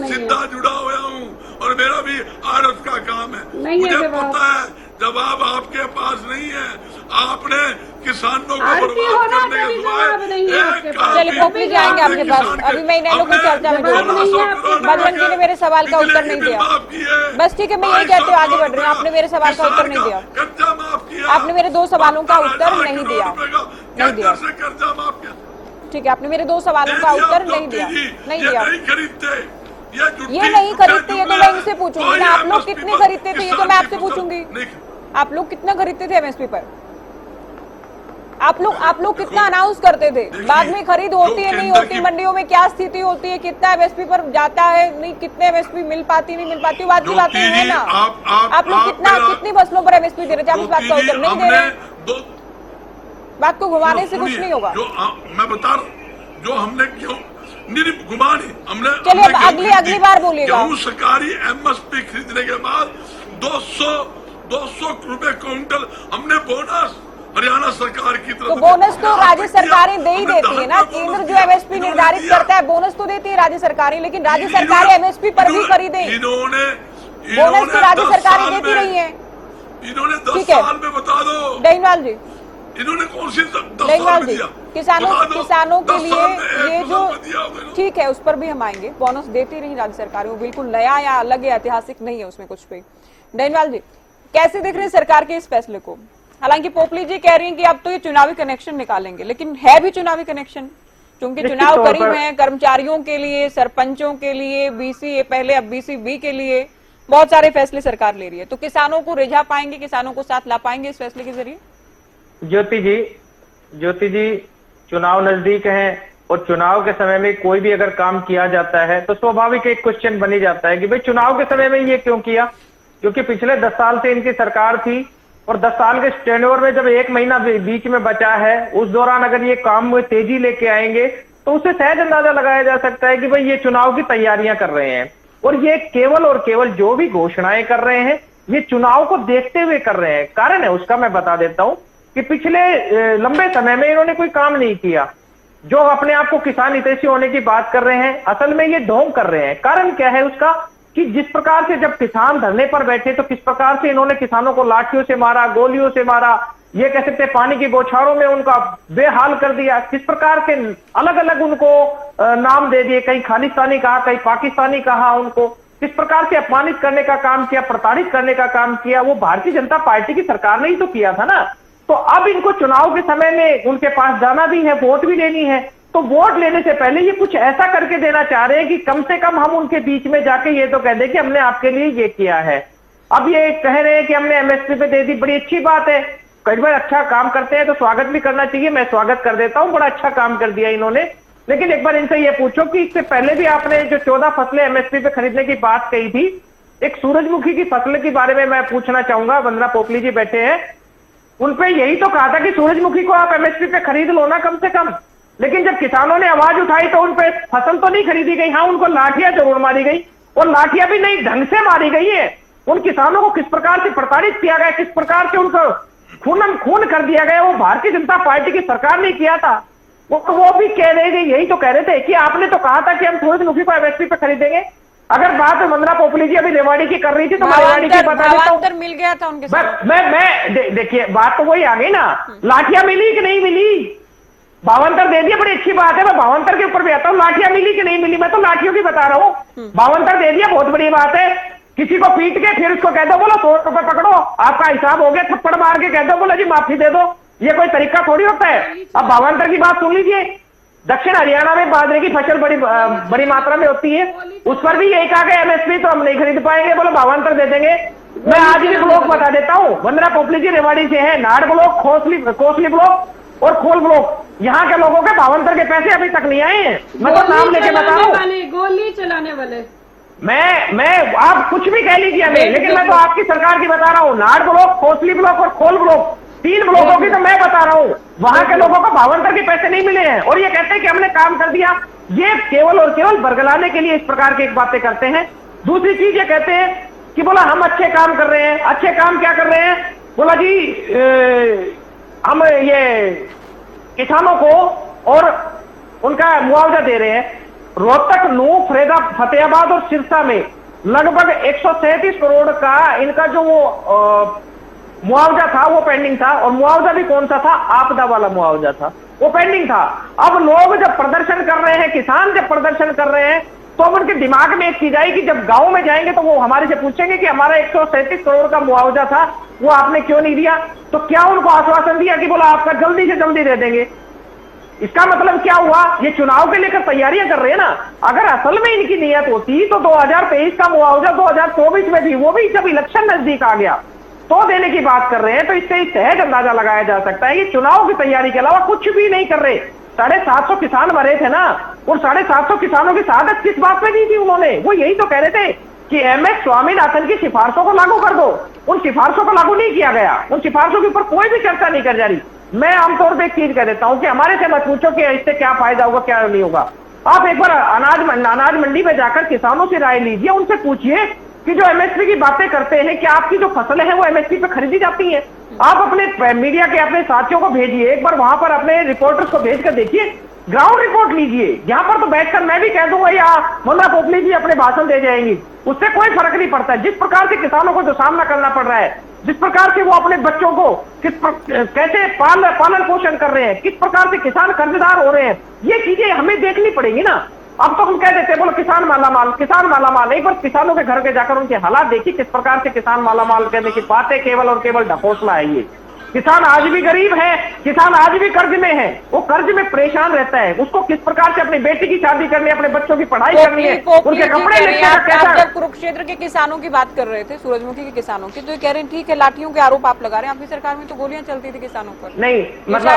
H: सीधा जुड़ा हुआ हूँ और मेरा भी आड़त का काम है। मुझे पता है जवाब आपके पास नहीं है। आपने किसानों को बर्बाद करने के सिवाय
A: चलिए पोपली जी आएंगे आपके पास। अभी मैं इन लोगों की चर्चा में बजरंग जी ने मेरे सवाल का उत्तर नहीं दिया। बस ठीक है, मैं यही कहते हुए आगे बढ़ रही हूँ। आपने मेरे सवाल का उत्तर नहीं दिया।
H: कर्जा माफ किया,
A: आपने मेरे 2 सवालों का उत्तर नहीं दिया।
H: कर्जा माफ किया।
A: ठीक है, आपने मेरे 2 सवालों का उत्तर नहीं दिया।
H: नहीं खरीदते,
A: ये नहीं खरीदते, ये तो मैं इनसे पूछूंगी ना। आप लोग कितने खरीदते थे ये तो मैं आपसे पूछूंगी। आप लोग कितना खरीदते थे एमएसपी पर? आप लोग कितना अनाउंस करते थे? बाद में खरीद होती है नहीं होती, मंडियों में क्या स्थिति होती है, कितना एमएसपी पर जाता है, नहीं कितने एमएसपी मिल पाती नहीं मिल पाती, बात की बातें है ना। आप लोग कितनी फसलों पर एमएसपी दे रहे थे? आप इस बात का उत्तर नहीं दे रहे। बात को घुमाने से कुछ नहीं होगा।
H: मैं बता रहा हूँ, जो हमने क्यों घुमानी हमने।
A: चलिए अब अगली बार बोलिएगा।
H: गेहूं सरकारी एमएसपी खरीदने के बाद 200 रुपए क्विंटल हमने बोनस हरियाणा सरकार की तरफ
A: तो बोनस तो राज्य सरकारें दे ही देती है ना। केंद्र जो एमएसपी निर्धारित करता है बोनस तो देती है राज्य सरकारें, लेकिन राज्य सरकारें एमएसपी पर भी खरीदें, बोनस तो राज्य सरकारें देती रही है।
H: इन्होंने 10
A: ठीक है।
H: साल में बता दो,
A: डेनवाल जी,
H: इन्होंने कौन सी 10
A: डेनवाल
H: साल में
A: जी,
H: दिया?
A: किसानों
H: बता दो,
A: किसानों के
H: 10 साल में
A: लिए ये
H: 1
A: जो
H: साल में दिया होगा।
A: ठीक है उस पर भी हम आएंगे। बोनस देती रही राज्य सरकारें, वो बिल्कुल नया या अलग या ऐतिहासिक नहीं है उसमें कुछ भी। डेनवाल जी, कैसे देख रहे हैं सरकार के इस फैसले को? हालांकि पोपली जी कह रही हैं कि अब तो ये चुनावी कनेक्शन निकालेंगे, लेकिन है भी चुनावी कनेक्शन क्योंकि चुनाव करीब है। कर्मचारियों के लिए, सरपंचों के लिए, बीसी पहले अब बीसी बी के लिए बहुत सारे फैसले सरकार ले रही है, तो किसानों को रिझा पाएंगे, किसानों को साथ ला पाएंगे इस फैसले के जरिए?
I: ज्योति जी, चुनाव नजदीक है और चुनाव के समय में कोई भी अगर काम किया जाता है तो स्वाभाविक एक क्वेश्चन बनी जाता है कि भाई चुनाव के समय में ये क्यों किया, क्योंकि पिछले 10 साल से इनकी सरकार थी और 10 साल के टेन्योर में जब 1 महीना बीच में बचा है, उस दौरान अगर ये काम में तेजी लेके आएंगे तो उससे सहज अंदाजा लगाया जा सकता है कि भाई ये चुनाव की तैयारियां कर रहे हैं। और ये केवल और केवल जो भी घोषणाएं कर रहे हैं ये चुनाव को देखते हुए कर रहे हैं। कारण है उसका मैं बता देता हूं कि पिछले लंबे समय में इन्होंने कोई काम नहीं किया। जो अपने आप को किसान हितैषी होने की बात कर रहे हैं, असल में ये ढोंग कर रहे हैं। कारण क्या है उसका कि जिस प्रकार से जब किसान धरने पर बैठे तो किस प्रकार से इन्होंने किसानों को लाठियों से मारा, गोलियों से मारा, ये कह सकते पानी की बौछारों में उनका बेहाल कर दिया, किस प्रकार के अलग अलग उनको नाम दे दिए, कहीं खालिस्तानी कहा, कहीं पाकिस्तानी कहा, उनको किस प्रकार से अपमानित करने का काम किया, प्रताड़ित करने का काम किया, वो भारतीय जनता पार्टी की सरकार ने ही तो किया था ना। तो अब इनको चुनाव के समय में उनके पास जाना भी है, वोट भी लेनी है, तो वोट लेने से पहले ये कुछ ऐसा करके देना चाह रहे हैं कि कम से कम हम उनके बीच में जाके ये तो कह दें कि हमने आपके लिए ये किया है। अब ये कह रहे हैं कि हमने एमएसपी पे दे दी, बड़ी अच्छी बात है। कई बार अच्छा काम करते हैं तो स्वागत भी करना चाहिए, मैं स्वागत कर देता हूं, बड़ा अच्छा काम कर दिया इन्होंने। लेकिन एक बार इनसे ये पूछो कि इससे पहले भी आपने जो 14 फसलें एमएसपी पे खरीदने की बात कही थी, एक सूरजमुखी की फसल के बारे में मैं पूछना चाहूंगा। वंदना पोपली जी बैठे हैं, उनपे यही तो कहा था कि सूरजमुखी को आप एमएसपी पे खरीद लो ना कम से कम। लेकिन जब किसानों ने आवाज उठाई तो उनपे फसल तो नहीं खरीदी गई, हाँ उनको लाठियां जरूर मारी गई, और लाठियां भी नहीं ढंग से मारी गई है। उन किसानों को किस प्रकार से प्रताड़ित किया गया, किस प्रकार से उनको खून कर दिया गया, वो भारतीय जनता पार्टी की सरकार ने किया था। वो भी कह रहे थे, यही तो कह रहे थे कि आपने तो कहा था कि हम सूरजमुखी को एमएसपी पे खरीदेंगे। अगर बात वंदना पोपली जी अभी रेवाड़ी की कर रही थी तो मैं रेवाड़ी की बता देता हूं।
A: मिल गया था उनके साथ।
I: मैं देखिए बात तो वही आ गई ना, लाठियां मिली कि नहीं मिली, भावांतर दे दिया, बड़ी अच्छी बात है। मैं भावांतर के ऊपर भी आता हूँ, लाठियां मिली कि नहीं मिली, मैं तो लाठियों की बता रहा हूँ। भावांतर दे दिया, बहुत बड़ी बात है। किसी को पीट के फिर उसको कह दो बोलो 100 रुपए पकड़ो, आपका हिसाब हो गया, थप्पड़ मार के कह दो बोलो जी माफी दे दो, ये कोई तरीका थोड़ी होता है। अब भावांतर की बात सुन लीजिए, दक्षिण हरियाणा में बाजरे की फसल बड़ी मात्रा में होती है, उस पर भी यही कहा गया एमएसपी तो हम नहीं खरीद पाएंगे, बोलो भावांतर दे देंगे। मैं आज भी ब्लॉक बता देता हूँ, वंदना पोपली जी रेवाड़ी से है, नाड़ ब्लॉक, कोसली ब्लॉक और खोल ब्लॉक, यहाँ के लोगों के भावांतर के पैसे अभी तक नहीं आए हैं। मैं तो नाम लेके बता रहा हूँ,
F: गोली चलाने वाले।
I: मैं आप कुछ भी कह लीजिए हमें, लेकिन मैं तो आपकी सरकार की बता रहा हूँ। नाड़ ब्लॉक, कोसली ब्लॉक और खोल ब्लॉक, 3 ब्लॉकों की तो मैं बता रहा हूँ, वहां के लोगों को भावांतर के पैसे नहीं मिले हैं और ये कहते हैं कि हमने काम कर दिया। ये केवल और केवल बरगलाने के लिए इस प्रकार की एक बातें करते हैं। दूसरी चीज ये कहते हैं कि बोला हम अच्छे काम कर रहे हैं। अच्छे काम क्या कर रहे हैं? बोला जी हम ये किसानों को और उनका मुआवजा दे रहे हैं। रोहतक, नूह, फतेहाबाद और सिरसा में लगभग 137 करोड़ का इनका जो वो मुआवजा था वो पेंडिंग था, और मुआवजा भी कौन सा था? आपदा वाला मुआवजा था, वो पेंडिंग था। अब लोग जब प्रदर्शन कर रहे हैं, किसान जब प्रदर्शन कर रहे हैं, तो अब उनके दिमाग में एक चीज आई कि जब गांव में जाएंगे तो वो हमारे से पूछेंगे कि हमारा 137 करोड़ का मुआवजा था वो आपने क्यों नहीं दिया। तो क्या उनको आश्वासन दिया कि बोला आपका जल्दी से जल्दी दे देंगे। इसका मतलब क्या हुआ? ये चुनाव के लेकर तैयारियां कर रहे हैं ना। अगर असल में इनकी नीयत होती तो 2023 का मुआवजा 2024 में भी, वो भी जब इलेक्शन नजदीक आ गया तो देने की बात कर रहे हैं। तो इससे सहज अंदाजा लगाया जा सकता है कि चुनाव की तैयारी के अलावा कुछ भी नहीं कर रहे। 750 किसान मरे थे ना, और 750 किसानों की शहादत किस बात पे दी थी उन्होंने? वो यही तो कह रहे थे कि एमएस स्वामीनाथन की सिफारिशों को लागू कर दो। उन सिफारिशों को लागू नहीं किया गया, उन सिफारिशों के ऊपर कोई भी चर्चा नहीं कर जा रही। मैं आमतौर पर एक चीज कह देता हूं कि हमारे से मत पूछो कि इससे क्या फायदा होगा क्या नहीं होगा। आप एक बार अनाज मंडी में जाकर किसानों से राय लीजिए, उनसे पूछिए कि जो एमएसपी की बातें करते हैं, क्या आपकी जो फसलें हैं वो एमएसपी पे खरीदी जाती हैं? आप अपने मीडिया के अपने साथियों को भेजिए, एक बार वहां पर अपने रिपोर्टर्स को भेजकर देखिए, ग्राउंड रिपोर्ट लीजिए। यहाँ पर तो बैठकर मैं भी कह दूंगा या मुन्ना पोपली जी अपने भाषण दे जाएंगी, उससे कोई फर्क नहीं पड़ता। जिस प्रकार से किसानों को जो सामना करना पड़ रहा है, जिस प्रकार से वो अपने बच्चों को कैसे पालन पोषण कर रहे हैं, किस प्रकार से किसान कर्जदार हो रहे हैं, ये चीजें हमें देखनी पड़ेगी ना। अब तो हम कह देते हैं बोलो किसान मालामाल, किसान मालामाल। एक बार किसानों के घर के जाकर उनके हालात देखिए, किस प्रकार से किसान मालामाल कहने की बातें केवल और केवल ढकोसला है। ये किसान आज भी गरीब है, किसान आज भी कर्ज में है, वो कर्ज में परेशान रहता है। उसको किस प्रकार से अपनी बेटी की शादी करनी है, अपने बच्चों की पढ़ाई करनी है, उनके कपड़े लेने का कैसा।
A: जब कुरुक्षेत्र के किसानों की बात कर रहे थे, सूरजमुखी के किसानों की, तो ये कह रहे हैं ठीक है लाठियों के आरोप आप लगा रहे हैं, आपकी सरकार में तो गोलियां चलती थी किसानों पर।
I: नहीं
A: मतलब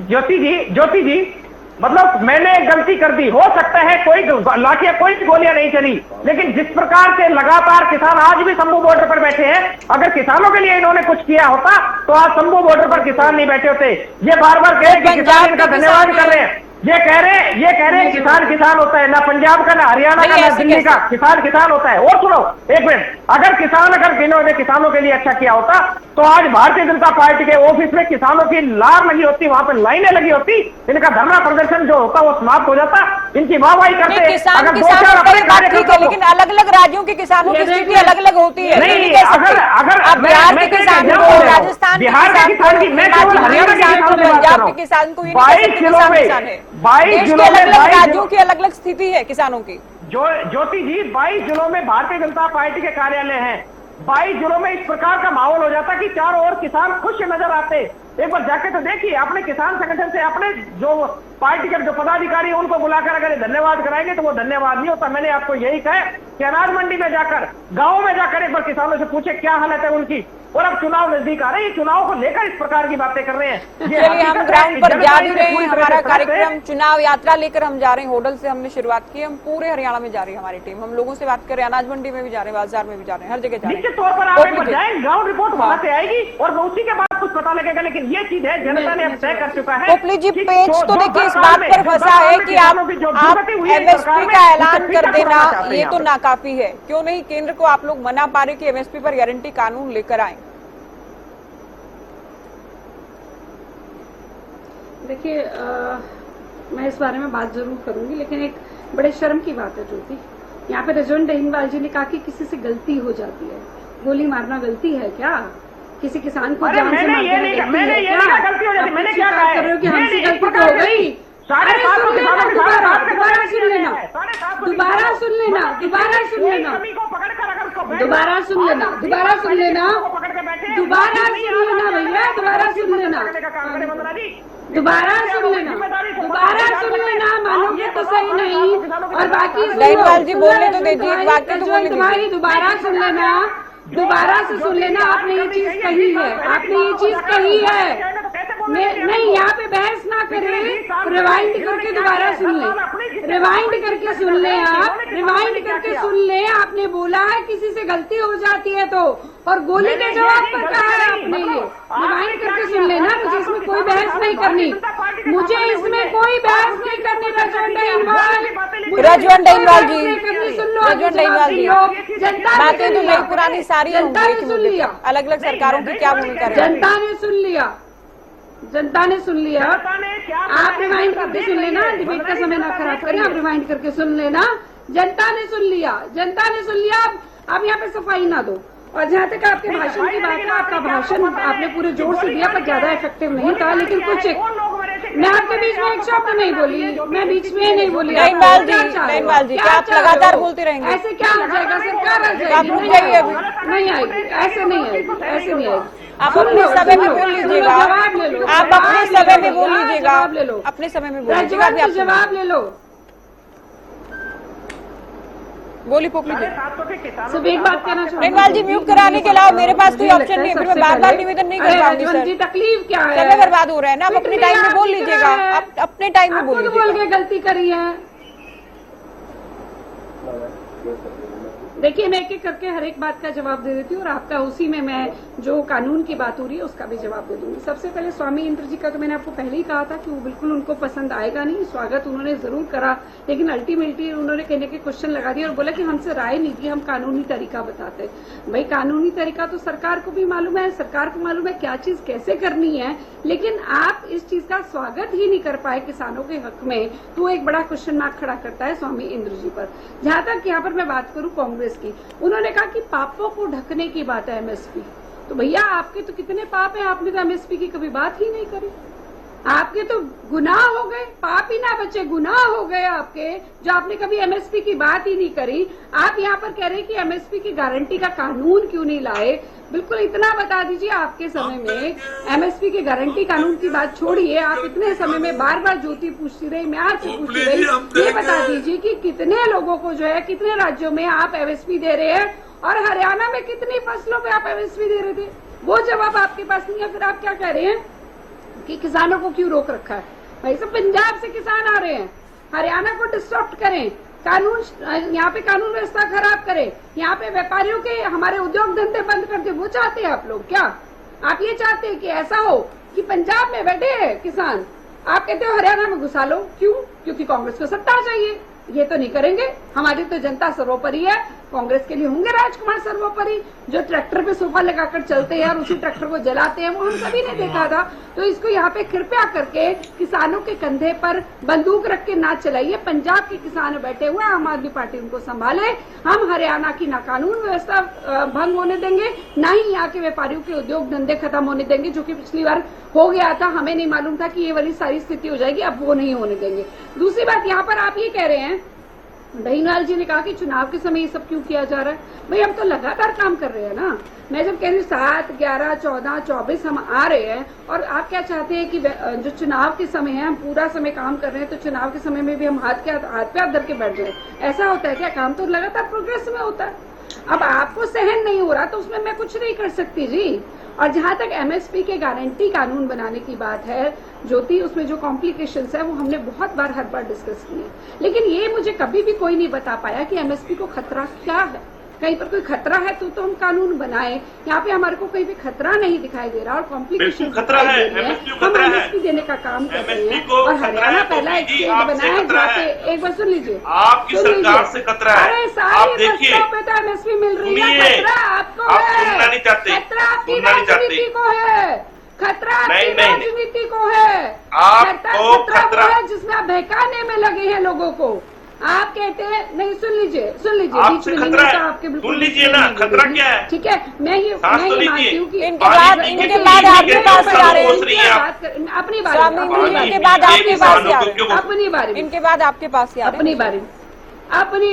I: ज्योति जी मतलब मैंने गलती कर दी, हो सकता है कोई लाठियां कोई गोलियां नहीं चली, लेकिन जिस प्रकार से लगातार किसान आज भी शंभू बॉर्डर पर बैठे हैं, अगर किसानों के लिए इन्होंने कुछ किया होता तो आज शंभू बॉर्डर पर किसान नहीं बैठे होते। ये बार बार कह रहे हैं कि किसान इनका धन्यवाद कर रहे हैं, ये कह रहे हैं किसान किसान होता है, ना पंजाब का, ना हरियाणा का, ना दिल्ली का, किसान किसान होता है। और सुनो एक मिनट, अगर इन्होंने किसानों के लिए अच्छा किया होता तो आज भारतीय जनता पार्टी के ऑफिस में किसानों की लार लगी होती, वहां पर लाइनें लगी होती, इनका धरना प्रदर्शन जो होता वो समाप्त हो जाता, इनकी वाहवाही करते।
A: अगर दो चार अपने कार्य करते, लेकिन अलग अलग राज्यों के किसानों की स्थिति अलग अलग होती है।
I: नहीं, अगर
A: बिहार के किसान को, राजस्थान
I: बिहार के किसान की, मैं केवल हरियाणा के किसान की बात कर रहा हूं।
A: किसान को
I: 22 जिलों में 22 जिलों में
A: राज्यों की अलग अलग स्थिति है किसानों की।
I: ज्योति जी 22 जिलों में भारतीय जनता पार्टी के कार्यालय हैं, 22 जिलों में इस प्रकार का माहौल हो जाता कि चारों ओर किसान खुश नजर आते। एक बार जाके तो देखिए, अपने किसान संगठन से अपने जो पार्टी के जो पदाधिकारी हैं उनको बुलाकर अगर धन्यवाद कराएंगे तो वो धन्यवाद नहीं होता। मैंने आपको यही कहा कि अनाज मंडी में जाकर, गाँव में जाकर एक बार किसानों से पूछे क्या हालत है उनकी। और अब चुनाव नजदीक आ रहे हैं, ये चुनाव को लेकर इस प्रकार की बातें कर रहे हैं।
A: चलिए हम ग्राउंड पर जा भी रहे हैं, हमारा कार्यक्रम चुनाव यात्रा लेकर हम जा रहे हैं। होडल से हमने शुरुआत की, हम पूरे हरियाणा में जा रही है हमारी टीम। हम लोगों से बात कर रहे हैं, अनाज मंडी में भी जा रहे हैं, बाजार में भी जा रहे हैं, हर जगह जा रहे हैं।
I: निश्चित तौर पर आप एक बार जाएं, ग्राउंड रिपोर्ट वहां से आएगी और उसी के बाद कुछ पता लगेगा। लेकिन ये चीज है जनता ने अब तय कर चुका है।
A: पोपली जी पेज तो देखिए इस बात पर फंसा है कि आप एमएसपी का ऐलान कर देना ये तो नाकाफी है, क्यों नहीं केंद्र को आप लोग मना पा रहे कि एमएसपी पर गारंटी कानून लेकर आए।
F: देखिए मैं इस बारे में बात जरूर करूंगी, लेकिन एक बड़े शर्म की बात है ज्योति, यहाँ पे रजवन दहीनवाल जी ने कहा कि किसी से गलती हो जाती है। गोली मारना गलती है क्या? किसी किसान को जान से मार देना गलती है क्या?
I: गलती हो जाती, मैंने क्या
F: बात कर रहे हो कि हमसे गलती तो हो गई। अरे सुन लेना, दोबारा सुन लेना, दोबारा सुन लेना, दोबारा सुन लेना, दोबारा सुन लेना, दोबारा सुन लेना, दोबारा सुन लेना भैया, दोबारा सुन लेना, दोबारा सुन लेना, दोबारा सुन लेना, मानोगे तो सही नहीं। और बाकी
A: दहीनवाल जी बोलने तो दीजिए, बाकी तो बोलने
F: तुम्हारी दोबारा सुन लेना, दोबारा से सुन लेना। आपने ये चीज कही है, आपने ये चीज कही है। नहीं, यहाँ पे बहस ना करें, रिवाइंड करके दोबारा सुन ले, रिवाइंड करके सुन ले, आप रिवाइंड करके सुन ले। आपने बोला है किसी से गलती हो जाती है तो, और गोली के जवाब पर कहा है आपने, ये रिवाइंड करके सुन लेना। मुझे इसमें कोई बहस नहीं करनी, मुझे इसमें कोई बहस नहीं करनी। रजवन दहीनवाल जी,
A: रजवन दहीनवाल जी, बातें तो नई पुरानी सारी
F: जनता ने सुन लिया,
A: अलग अलग सरकारों की क्या भूमिका है।
F: जनता ने सुन लिया, जनता ने सुन लिया। आप रिवाइंड करके सुन लेना, डिबेट का समय ना खराब करें, आप रिवाइंड करके सुन लेना। जनता ने सुन लिया, जनता ने सुन लिया। आप यहाँ पे सफाई ना दो। और जहाँ तक आपके भाषण की बात है, आपका भाषण आपने पूरे जोर से दिया पर ज्यादा इफेक्टिव नहीं था। लेकिन कुछ मैं आपके बीच में एक शब्द नहीं बोली, मैं बीच में नहीं बोली।
A: दहीनवाल जी क्या आप लगातार बोलते रहेंगे?
F: ऐसे क्या हो जाएगा? सरकार आ जाएगी,
A: आप रुक जाइए अभी।
F: नहीं आएगी, ऐसे नहीं आएगी, ऐसे नहीं आएगी।
A: आप अपने समय में बोल लीजिएगा, आप अपने समय में बोल लीजिएगा, अपने समय में बोल लीजिएगा,
F: जवाब ले लो।
A: बोली पोपली जी।
F: सब एक बात कहना चाहूँगी,
A: दहीनवाल जी म्यूट कराने के अलावा मेरे पास कोई ऑप्शन नहीं है, फिर मैं बार बार निवेदन नहीं कर पाऊंगी सर।
F: तकलीफ क्या है?
A: समय बर्बाद हो रहा है ना, आप अपने टाइम में बोल लीजिएगा, आप अपने टाइम में बोल लीजिएगा।
F: बोल के गलती करी है, देखिए, मैं एक एक करके हर एक बात का जवाब दे देती हूँ और आपका उसी में मैं जो कानून की बात हो रही है उसका भी जवाब दे दूंगी। सबसे पहले स्वामी इंद्र जी का तो मैंने आपको पहले ही कहा था कि वो बिल्कुल उनको पसंद आएगा नहीं। स्वागत उन्होंने जरूर करा, लेकिन अल्टीमेटली उन्होंने कहने के क्वेश्चन लगा दिए और बोला कि हमसे राय नहीं दी, हम कानूनी तरीका बताते। भाई, कानूनी तरीका तो सरकार को भी मालूम है, सरकार को मालूम है क्या चीज कैसे करनी है, लेकिन आप इस चीज का स्वागत ही नहीं कर पाए किसानों के हक में, तो एक बड़ा क्वेश्चन मार्क खड़ा करता है स्वामी इंद्र जी पर। जहां तक यहाँ पर मैं बात करूं कांग्रेस की, उन्होंने कहा कि पापों को ढकने की बात है एमएसपी। तो भैया, आपके तो कितने पाप हैं, आपने तो एमएसपी की कभी बात ही नहीं करी। आपके तो गुनाह हो गए, पाप ही ना बचे, गुनाह हो गए आपके, जो आपने कभी एमएसपी की बात ही नहीं करी। आप यहाँ पर कह रहे हैं कि एमएसपी की गारंटी का कानून क्यों नहीं लाए। बिल्कुल इतना बता दीजिए, आपके समय में एमएसपी के गारंटी कानून की बात छोड़िए, आप इतने समय में बार बार ज्योति पूछती रही, मैं आपसे पूछती रही, ये बता दीजिए कि कितने लोगों को जो है, कितने राज्यों में आप एमएसपी दे रहे हैं और हरियाणा में कितनी फसलों पे आप एमएसपी दे रहे थे। वो जवाब आपके पास नहीं है। फिर आप क्या कह रहे हैं कि किसानों को क्यों रोक रखा है। भाई साहब, पंजाब से किसान आ रहे हैं, हरियाणा को डिस्टर्ब करें, कानून यहाँ पे कानून व्यवस्था खराब करें, यहाँ पे व्यापारियों के हमारे उद्योग धंधे बंद कर दे। वो चाहते हैं आप लोग क्या? आप ये चाहते हैं कि ऐसा हो कि पंजाब में बैठे हैं किसान, आप कहते हो हरियाणा में घुसा लो। क्यों? क्योंकि कांग्रेस को सत्ता चाहिए। ये तो नहीं करेंगे, हमारी तो जनता सर्वोपरि है। कांग्रेस के लिए होंगे राजकुमार सर्वोपरि, जो ट्रैक्टर पे सोफा लगाकर चलते हैं और उसी ट्रैक्टर को जलाते हैं, वो हम सभी ने देखा था। तो इसको यहाँ पे कृपया करके किसानों के कंधे पर बंदूक रख के ना चलाइए। पंजाब के किसान बैठे हुए, आम आदमी पार्टी उनको संभाले। हम हरियाणा की ना कानून व्यवस्था भंग होने देंगे, ना ही यहाँ के व्यापारियों के उद्योग धंधे खत्म होने देंगे, जो कि पिछली बार हो गया था। हमें नहीं मालूम था कि ये वाली सारी स्थिति हो जाएगी, अब वो नहीं होने देंगे। दूसरी बात, यहाँ पर आप ये कह रहे हैं, दहीलाल जी ने कहा कि चुनाव के समय ये सब क्यों किया जा रहा है। भाई, हम तो लगातार काम कर रहे हैं ना। मैं जब कह रही हूँ 7, 11, 14, 24 हम आ रहे हैं, और आप क्या चाहते हैं कि जो चुनाव के समय है हम पूरा समय काम कर रहे हैं, तो चुनाव के समय में भी हम हाथ पे हाथ धर के बैठ जाए। ऐसा होता है क्या? काम तो लगातार प्रोग्रेस में होता है। अब आपको सहन नहीं हो रहा तो उसमें मैं कुछ नहीं कर सकती जी। और जहां तक एमएसपी के गारंटी कानून बनाने की बात है ज्योति, उसमें जो कॉम्प्लिकेशंस है वो हमने बहुत बार हर बार डिस्कस किए, लेकिन ये मुझे कभी भी कोई नहीं बता पाया कि एमएसपी को खतरा क्या है। कहीं पर कोई खतरा है तो हम कानून बनाए। यहाँ पे हमारे को कहीं भी खतरा नहीं दिखाई दे रहा और कॉम्प्लिकेशन
G: खतरा है,
F: हम एमएसपी देने का काम कर रहे हैं। और हरियाणा पहला एक स्टेट बनाया है जहाँ पे, एक बार सुन लीजिए,
G: आपकी सरकार से खतरा है।
F: अरे सारी फसलों पे तो एमएसपी मिल रही है। खतरा आपको है,
G: सुनना नहीं चाहते,
F: खतरा आपकी राजनीति को है, खतरा आपकी राजनीति को है,
G: आपको
F: खतरा वो है जिसमें आप बहकाने में लगे हैं लोगों को। आप कहते हैं नहीं, सुन लीजिए बीच में नहीं होता आपके, बिल्कुल
G: सुन लीजिए ना, खतरा क्या है।
F: ठीक है, मैं ये मानती हूँ कि
A: इनके बाद आपके पास आ रहे हैं,
F: अपनी बारी,
A: इनके बाद आपके पास आ रहे हैं,
F: अपनी बारी,
A: इनके बाद आपके पास आ रहे हैं,
F: अपनी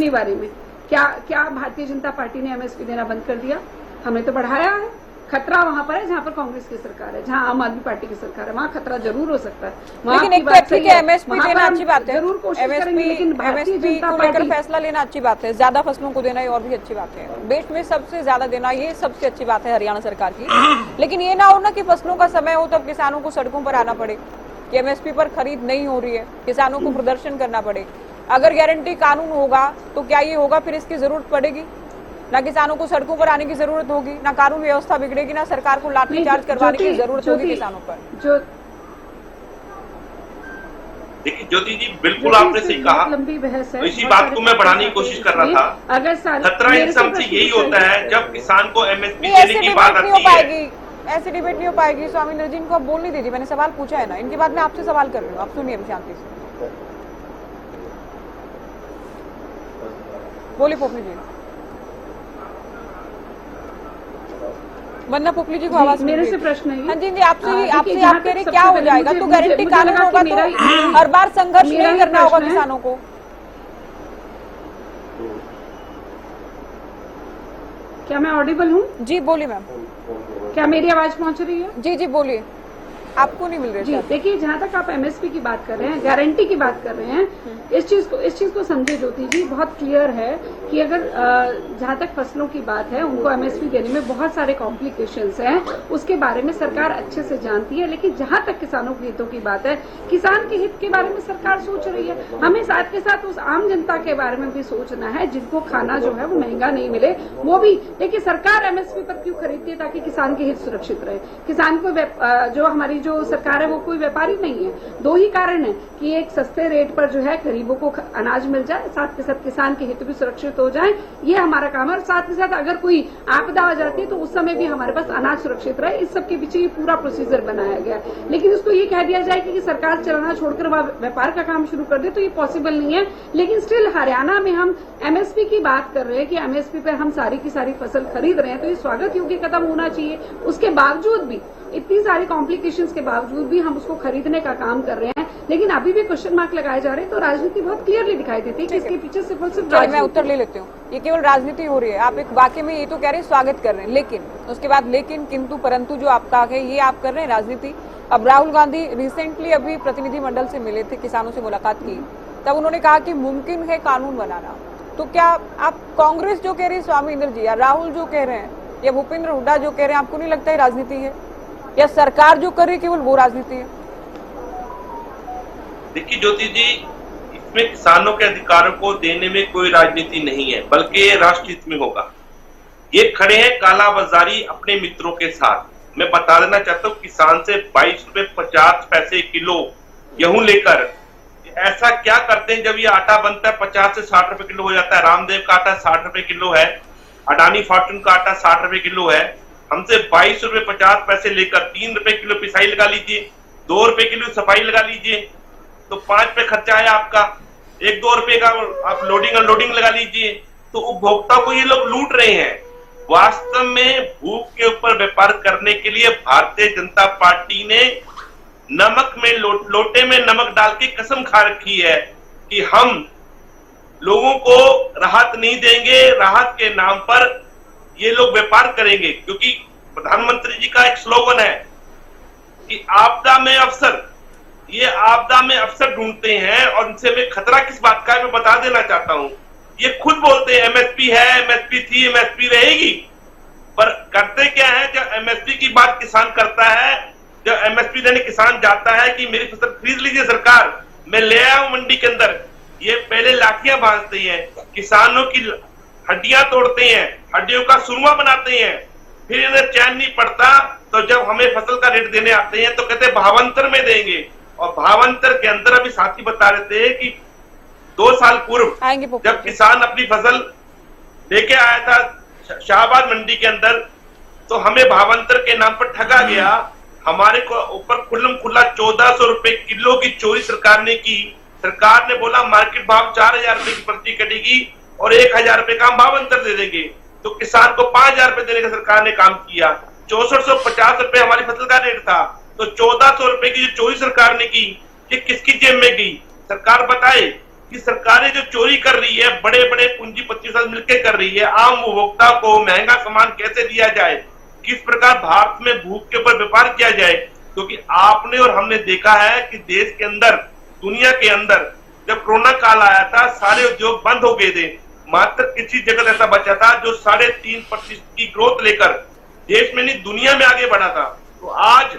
F: बारी में क्या भारतीय जनता पार्टी ने एमएसपी देना बंद कर दिया? हमने तो बढ़ाया है। खतरा वहां पर है जहां पर कांग्रेस की सरकार है, जहां आम आदमी पार्टी की सरकार है, वहां खतरा जरूर हो सकता है।
A: लेकिन एक तो ठीक है, एमएसपी देना अच्छी बात है,
F: जरूर कोशिश करेंगे, लेकिन भारतीय जनता
A: को लेकर
F: पार्टी
A: फैसला लेना अच्छी बात है, ज्यादा फसलों को देना और भी अच्छी बात है, देश में सबसे ज्यादा देना ये सबसे अच्छी बात है हरियाणा सरकार की। लेकिन ये ना हो ना कि फसलों का समय हो तब किसानों को सड़कों पर आना पड़े, कि एमएसपी पर खरीद नहीं हो रही है, किसानों को प्रदर्शन करना पड़े। अगर गारंटी कानून होगा तो क्या ये होगा? फिर इसकी जरूरत पड़ेगी ना, किसानों को सड़कों पर आने की जरूरत होगी ना, कानून व्यवस्था बिगड़ेगी ना, सरकार को लाठीचार्ज करवाने की जरूरत होगी किसानों पर।
G: देखिए ज्योति जी, बिल्कुल आपने सही कहा,
F: लंबी बहस है,
G: तो इसी बात को मैं बढ़ाने की कोशिश कर रहा था।
F: अगर
G: खतरा इस से यही होता है जब किसान को एमएसपी
A: ऐसे
G: देने की बात
A: डिबेट नहीं हो
G: आती है।
A: पाएगी, ऐसी डिबेट नहीं हो पाएगी। स्वामी इंद्र जी, इनको आप बोलने दीजिए, मैंने सवाल पूछा है ना, इनके बाद मैं आपसे सवाल कर रही हूँ, आप सुनिए शांति से। बोलिए पोपली जी। वरना पोपली जी को आवाज
F: मेरे से प्रश्न है।
A: हाँ जी आपसे आप कह रहे क्या हो जाएगा? तो गारंटी कानून होगा तो हर बार संघर्ष नहीं करना होगा किसानों को।
F: क्या मैं ऑडिबल हूँ?
A: जी बोलिए मैम।
F: क्या मेरी आवाज पहुँच रही है?
A: जी बोलिए। आपको नहीं मिल रहे?
F: जी देखिए, जहाँ तक आप एमएसपी की बात कर रहे हैं, गारंटी की बात कर रहे हैं, इस चीज को समझे ज्योति जी, बहुत क्लियर है कि अगर जहाँ तक फसलों की बात है, उनको एमएसपी देने में बहुत सारे कॉम्प्लिकेशंस हैं, उसके बारे में सरकार अच्छे से जानती है। लेकिन जहाँ तक किसानों के हितों की बात है, किसान के हित के बारे में सरकार सोच रही है। हमें साथ के साथ उस आम जनता के बारे में भी सोचना है, जिनको खाना जो है वो महंगा नहीं मिले। वो भी देखिए, सरकार एमएसपी पर क्यों खरीदती है? ताकि किसान के हित सुरक्षित रहे। किसान को जो हमारी जो सरकार है वो कोई व्यापारी नहीं है। दो ही कारण है कि एक सस्ते रेट पर जो है गरीबों को अनाज मिल जाए, साथ के साथ किसान के हित भी सुरक्षित हो जाए, ये हमारा काम है। और साथ के साथ अगर कोई आपदा आ जाती है तो उस समय भी हमारे पास अनाज सुरक्षित रहे। इस सब के पीछे ये पूरा प्रोसीजर बनाया गया। लेकिन उसको ये कह दिया जाए कि सरकार चलाना छोड़कर व्यापार का काम शुरू कर दे, तो ये पॉसिबल नहीं है। लेकिन स्टिल हरियाणा में हम एमएसपी की बात कर रहे हैं कि एमएसपी पर हम सारी की सारी फसल खरीद रहे हैं, तो ये स्वागत योग्य कदम होना चाहिए। उसके बावजूद भी, इतनी सारी कॉम्प्लिकेशंस के बावजूद भी हम उसको खरीदने का काम कर रहे हैं। लेकिन अभी भी क्वेश्चन मार्क लगाए जा रहे हैं, तो राजनीति बहुत क्लियरली दिखाई देती है कि इसके पीछे सिर्फ और सिर्फ
A: मैं उत्तर ले लेती हूँ। ये केवल राजनीति हो रही है। आप एक वाक्य में ये तो कह रहे हैं स्वागत कर रहे हैं, लेकिन उसके बाद लेकिन, किंतु, परंतु जो आपका है, ये आप कर रहे हैं राजनीति। अब राहुल गांधी रिसेंटली अभी प्रतिनिधिमंडल से मिले थे, किसानों से मुलाकात की, तब उन्होंने कहा कि मुमकिन है कानून बनाना। तो क्या आप कांग्रेस जो कह रही है स्वामी इंद्र जी, या राहुल जो कह रहे हैं, या भूपेंद्र हुड्डा जो कह रहे हैं, आपको नहीं लगता है राजनीति है? या सरकार जो कर रही है केवल वो राजनीति है?
G: देखिए ज्योति जी, इसमें किसानों के अधिकारों को देने में कोई राजनीति नहीं है, बल्कि ये राष्ट्र हित में होगा। ये खड़े हैं कालाबाजारी अपने मित्रों के साथ। मैं बता देना चाहता हूँ, किसान से 22 रुपए 50 पैसे किलो गेहूं लेकर ऐसा क्या करते हैं? जब ये आटा बनता है 50 से 60 रुपए किलो हो जाता है। रामदेव का आटा 60 रुपए किलो है, अडानी फॉर्चून का आटा 60 रुपए किलो है। हमसे 22 रुपए 50 पैसे लेकर 3 रुपए किलो पिसाई लगा लीजिए, 2 रुपए किलो सफाई लगा लीजिए, तो 5 रुपए खर्चा है आपका। 1-2 रुपए का आप लोडिंग अनलोडिंग लगा लीजिए। तो उपभोक्ता को ये लोग लूट रहे हैं। वास्तव में भूख के ऊपर व्यापार करने के लिए भारतीय जनता पार्टी ने नमक में लोटे में नमक डाल के कसम खा रखी है कि हम लोगों को राहत नहीं देंगे। राहत के नाम पर ये लोग व्यापार करेंगे, क्योंकि प्रधानमंत्री जी का एक स्लोगन है कि आपदा में अवसर। ये आपदा में अवसर ढूंढते हैं, और इनसे मैं खतरा किस बात का है मैं बता देना चाहता हूं। ये खुद बोलते हैं एमएसपी है, एमएसपी थी, एमएसपी रहेगी, पर करते क्या है? जब एमएसपी की बात किसान करता है, जब एमएसपी देने किसान जाता है कि मेरी फसल खरीद लीजिए सरकार, मैं ले आया हूं मंडी के अंदर, ये पहले लाठियां बांधते हैं, किसानों की हड्डियां तोड़ते हैं, हड्डियों का सुरमा बनाते हैं, फिर इन्हें चैन नहीं पड़ता। तो जब हमें फसल का रेट देने आते हैं तो कहते हैं भावांतर में देंगे, और भावांतर के अंदर अभी साथी बता रहे थे कि 2 साल पूर्व जब किसान अपनी फसल लेके आया था शाहबाद मंडी के अंदर, तो हमें भावांतर के नाम पर ठगा गया। हमारे को ऊपर खुल्लम खुल्ला 1400 रुपए किलो की चोरी सरकार ने की। सरकार ने बोला मार्केट भाव 4000 रुपए की पर्ची कटेगी और 1000 रुपए का हम भावांतर दे देंगे। तो किसान को 5000 रुपए देने का सरकार ने काम किया। 6450 रुपए हमारी फसल का रेट था, तो 1400 रुपए की जो चोरी सरकार ने की, ये किसकी जेब में गई? सरकार बताए कि सरकारें जो चोरी कर रही है, बड़े बड़े पूंजीपतियों के साथ मिलकर कर रही है। आम उपभोक्ता को महंगा सामान कैसे दिया जाए, किस प्रकार भारत में भूख के ऊपर व्यापार किया जाए। क्योंकि आपने और हमने देखा है कि देश के अंदर, दुनिया के अंदर जब कोरोना काल आया था, सारे उद्योग बंद हो गए थे। मात्र किसी जगह ऐसा बचा था जो 3.5% की ग्रोथ लेकर देश में नहीं दुनिया में आगे बढ़ा था। तो आज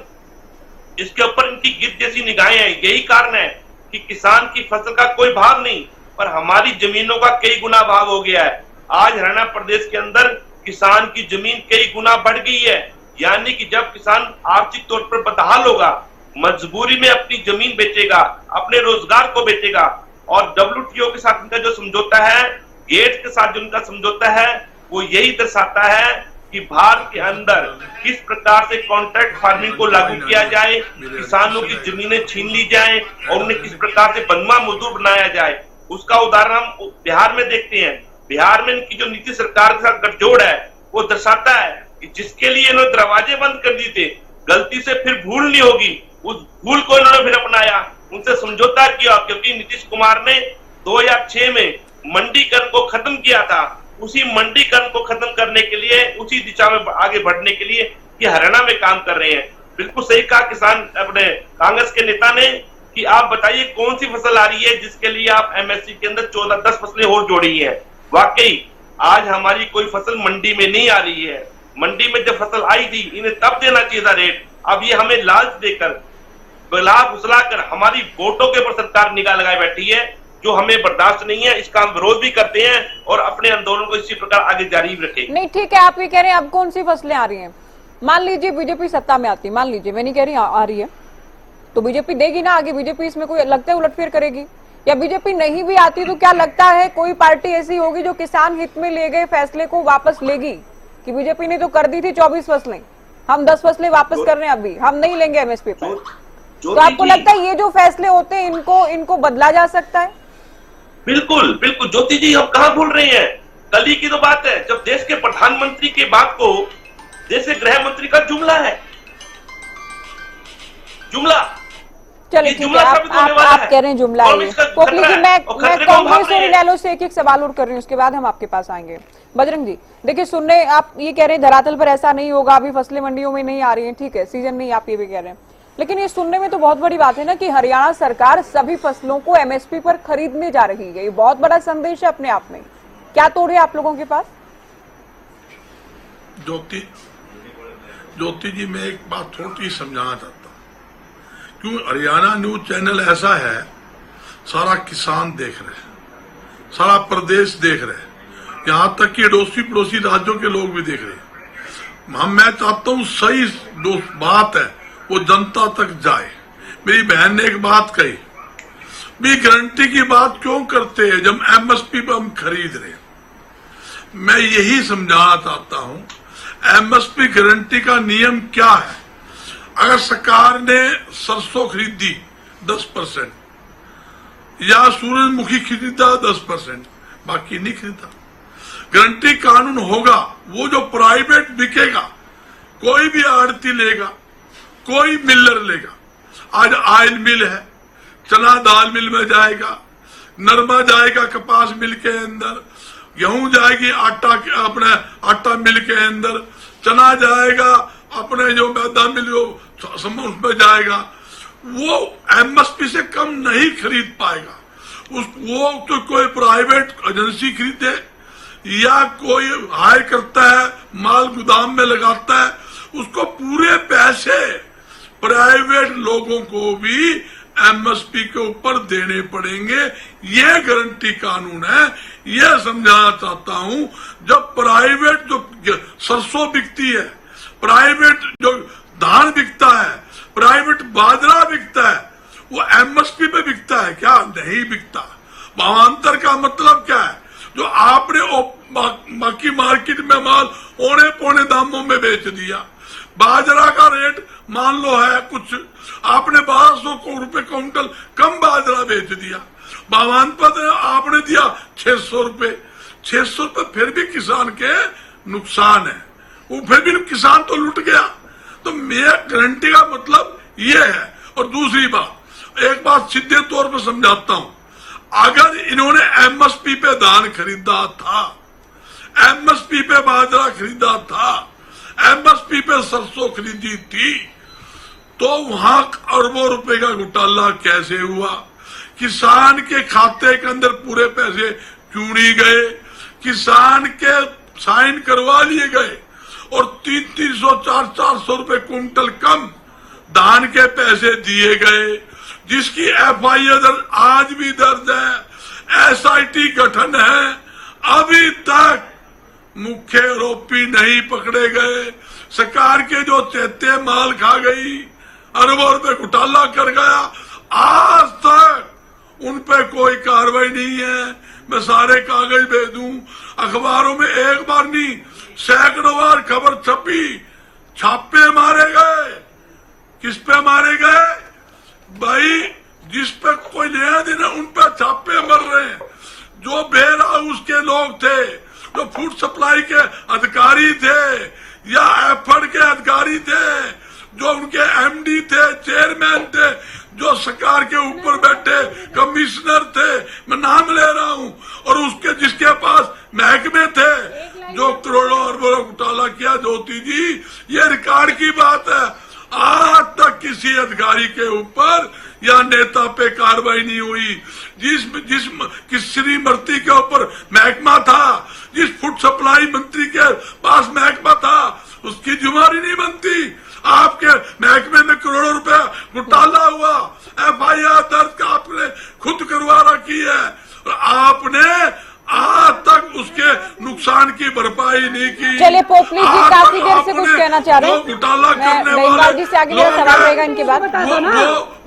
G: इसके ऊपर इनकी गिद्ध जैसी निगाहें हैं। यही कारण है कि किसान की फसल का कोई भाव नहीं, पर हमारी जमीनों का कई गुना भाव हो गया है। आज हरियाणा प्रदेश के अंदर किसान की जमीन कई गुना बढ़ गई है। यानी कि जब किसान आर्थिक तौर पर बदहाल होगा, मजबूरी में अपनी जमीन बेचेगा, अपने रोजगार को बेचेगा। और WTO के साथ उनका जो समझौता है, गेट्स के साथ जो उनका समझौता है, वो यही दर्शाता है कि भारत के अंदर किस प्रकार से कॉन्ट्रैक्ट फार्मिंग को लागू किया जाए, किसानों की जमीनें छीन ली जाए और उन्हें किस प्रकार से बंधुआ मजदूर बनाया जाए। उसका उदाहरण हम बिहार में देखते हैं। बिहार में इनकी जो नीतीश सरकार के साथ गठजोड़ है, वो दर्शाता है कि जिसके लिए इन्होंने दरवाजे बंद कर दिए थे, गलती से फिर भूल नहीं होगी, उस भूल को इन्होंने फिर अपनाया, उनसे समझौता किया। क्योंकि नीतीश कुमार ने 2006 में मंडीकरण को खत्म किया था। उसी मंडीकरण को खत्म करने के लिए, उसी दिशा में आगे बढ़ने के लिए ये हरियाणा में काम कर रहे हैं। बिल्कुल सही कहा किसान अपने कांग्रेस के नेता ने कि आप बताइए कौन सी फसल आ रही है जिसके लिए आप एमएसपी के अंदर 10 फसलें और जोड़ी हैं। वाकई आज हमारी कोई फसल मंडी में नहीं आ रही है। मंडी में जब फसल आई थी इन्हें तब देना चाहिए था रेट। अब ये हमें लालच देकर बला फुसला कर हमारी वोटों के ऊपर सरकार निगाह लगाए बैठी है, जो हमें बर्दाश्त नहीं है। इसका हम विरोध भी करते हैं और अपने आंदोलन को इसी प्रकार आगे जारी रखेंगे।
A: नहीं ठीक है, आप ये कह रहे हैं अब कौन सी फसलें आ रही हैं? मान लीजिए बीजेपी सत्ता में आती, मान लीजिए, मैं नहीं कह रही आ रही है, तो बीजेपी देगी ना आगे? बीजेपी इसमें कोई लगता है उलटफेर करेगी? या बीजेपी नहीं भी आती तो क्या लगता है कोई पार्टी ऐसी होगी जो किसान हित में लिए गए फैसले को वापस लेगी कि बीजेपी ने तो कर दी थी 24 फसलें, हम 10 फसलें वापस कर रहे हैं, अभी हम नहीं लेंगे एमएसपी पर? तो आपको लगता है ये जो फैसले होते हैं इनको बदला जा सकता है?
G: बिल्कुल बिल्कुल ज्योति जी, हम कहां भूल रहे हैं? कल ही की तो बात है जब देश के प्रधानमंत्री की बात को देश के गृह मंत्री का जुमला है, जुमला।
A: चलिए ठीक है, आप कह रहे हैं जुमला है। पोपली जी, मैं कांग्रेस और इनेलो से एक सवाल और कर रही हूँ, उसके बाद हम आपके पास आएंगे। बजरंग जी, देखिए सुनने आप ये कह रहे हैं धरातल पर ऐसा नहीं होगा, अभी फसलें मंडियों में नहीं आ रही हैं, ठीक है, सीजन नहीं, आप ये भी कह रहे हैं, लेकिन ये सुनने में तो बहुत बड़ी बात है ना कि हरियाणा सरकार सभी फसलों को एमएसपी पर खरीदने जा रही है। ये बहुत बड़ा संदेश है अपने आप में। क्या तोड़ है आप लोगों के पास?
H: ज्योति जी, मैं एक बात थोड़ी समझाना चाहता हूँ। क्यों हरियाणा न्यूज चैनल ऐसा है, सारा किसान देख रहे हैं, सारा प्रदेश देख रहे हैं, यहाँ तक कि अड़ोसी पड़ोसी राज्यों के लोग भी देख रहे हैं। मैं चाहता हूँ सही जो बात है वो जनता तक जाए। मेरी बहन ने एक बात कही, भी गारंटी की बात क्यों करते हैं जब एमएसपी पर हम खरीद रहे हैं? मैं यही समझाना चाहता हूं, एमएसपी गारंटी का नियम क्या है? अगर सरकार ने सरसों खरीदी 10% या सूरजमुखी खरीदा 10%, बाकी नहीं खरीदा, गारंटी कानून होगा। वो जो प्राइवेट बिकेगा, कोई भी आड़ती लेगा, कोई मिलर लेगा। आज ऑयल मिल है, चना दाल मिल में जाएगा, नरमा जाएगा कपास मिल के अंदर, गेहूं जाएगी आटा मिल के अंदर, चना जाएगा अपने जो मैदा मिल उसमें जाएगा। वो एमएसपी से कम नहीं खरीद पाएगा। वो तो कोई प्राइवेट एजेंसी खरीदे या कोई हायर करता है, माल गोदाम में लगाता है, उसको पूरे पैसे प्राइवेट लोगों को भी एमएसपी के ऊपर देने पड़ेंगे। ये गारंटी कानून है। ये समझाना चाहता हूं, जब प्राइवेट जो सरसों बिकती है, प्राइवेट जो धान बिकता है, प्राइवेट बाजरा बिकता है, वो एमएसपी पे बिकता है क्या? नहीं बिकता। भावांतर का मतलब क्या है? जो आपने बाकी मार्केट में माल औने पौने दामों में बेच दिया। बाजरा का रेट मान लो है कुछ, आपने 1200 रुपए क्विंटल कम बाजरा बेच दिया। भावांतर आपने दिया 600 रुपए। 600 रुपए फिर भी किसान के नुकसान है, वो फिर भी किसान तो लुट गया। तो मेरा गारंटी का मतलब ये है। और दूसरी बात, एक बात सीधे तौर पर समझाता हूं, अगर इन्होंने एमएसपी पे धान खरीदा था, एमएसपी पे बाजरा खरीदा था, एमएसपी पे सरसों खरीदी थी, तो वहां अरबों रुपए का घोटाला कैसे हुआ? किसान के खाते के अंदर पूरे पैसे क्यों नहीं गए? किसान के साइन करवा लिए गए और 300 400 रुपए क्विंटल कम धान के पैसे दिए गए, जिसकी एफआईआर आज भी दर्ज है, एसआईटी गठन है, अभी तक मुख्य आरोपी नहीं पकड़े गए। सरकार के जो चैते माल खा गई, अरबों रुपए घोटाला कर गया, आज तक उन पे कोई कार्रवाई नहीं है। मैं सारे कागज भेज दूं, अखबारों में एक बार नहीं सैकड़ों बार खबर छपी, छापे मारे गए। किस पे मारे गए भाई? जिस पे कोई लेना देना उन पे छापे मर रहे हैं। जो वेयर हाउस के लोग थे, जो फूड सप्लाई के अधिकारी थे या एफड के अधिकारी थे, जो उनके एमडी थे, चेयरमैन थे, जो सरकार के ऊपर बैठे कमिश्नर थे, मैं नाम ले रहा हूं, और उसके जिसके पास महकमे थे, जो करोड़ों अरबों घोटाला किया। ज्योति जी, ये रिकॉर्ड की बात है। आज तक किसी अधिकारी के ऊपर या नेता पे कार्रवाई नहीं हुई। जिस श्रीमती के ऊपर महकमा था, जिस फूड सप्लाई मंत्री के पास महकमा था, उसकी जुम्मेदारी नहीं बनती। आपके महकमे में करोड़ों रुपया घोटाला हुआ, FIR दर्ज आपने खुद करवा रखी है और आपने आज तक उसके नुकसान की भरपाई नहीं की।
A: चलिए पोपली जी काफी देर से कुछ कहना चाह रहे हैं।
H: घोटाला करने
A: महिंद्रा जी से आगे मेरा सवाल रहेगा इनके बाद।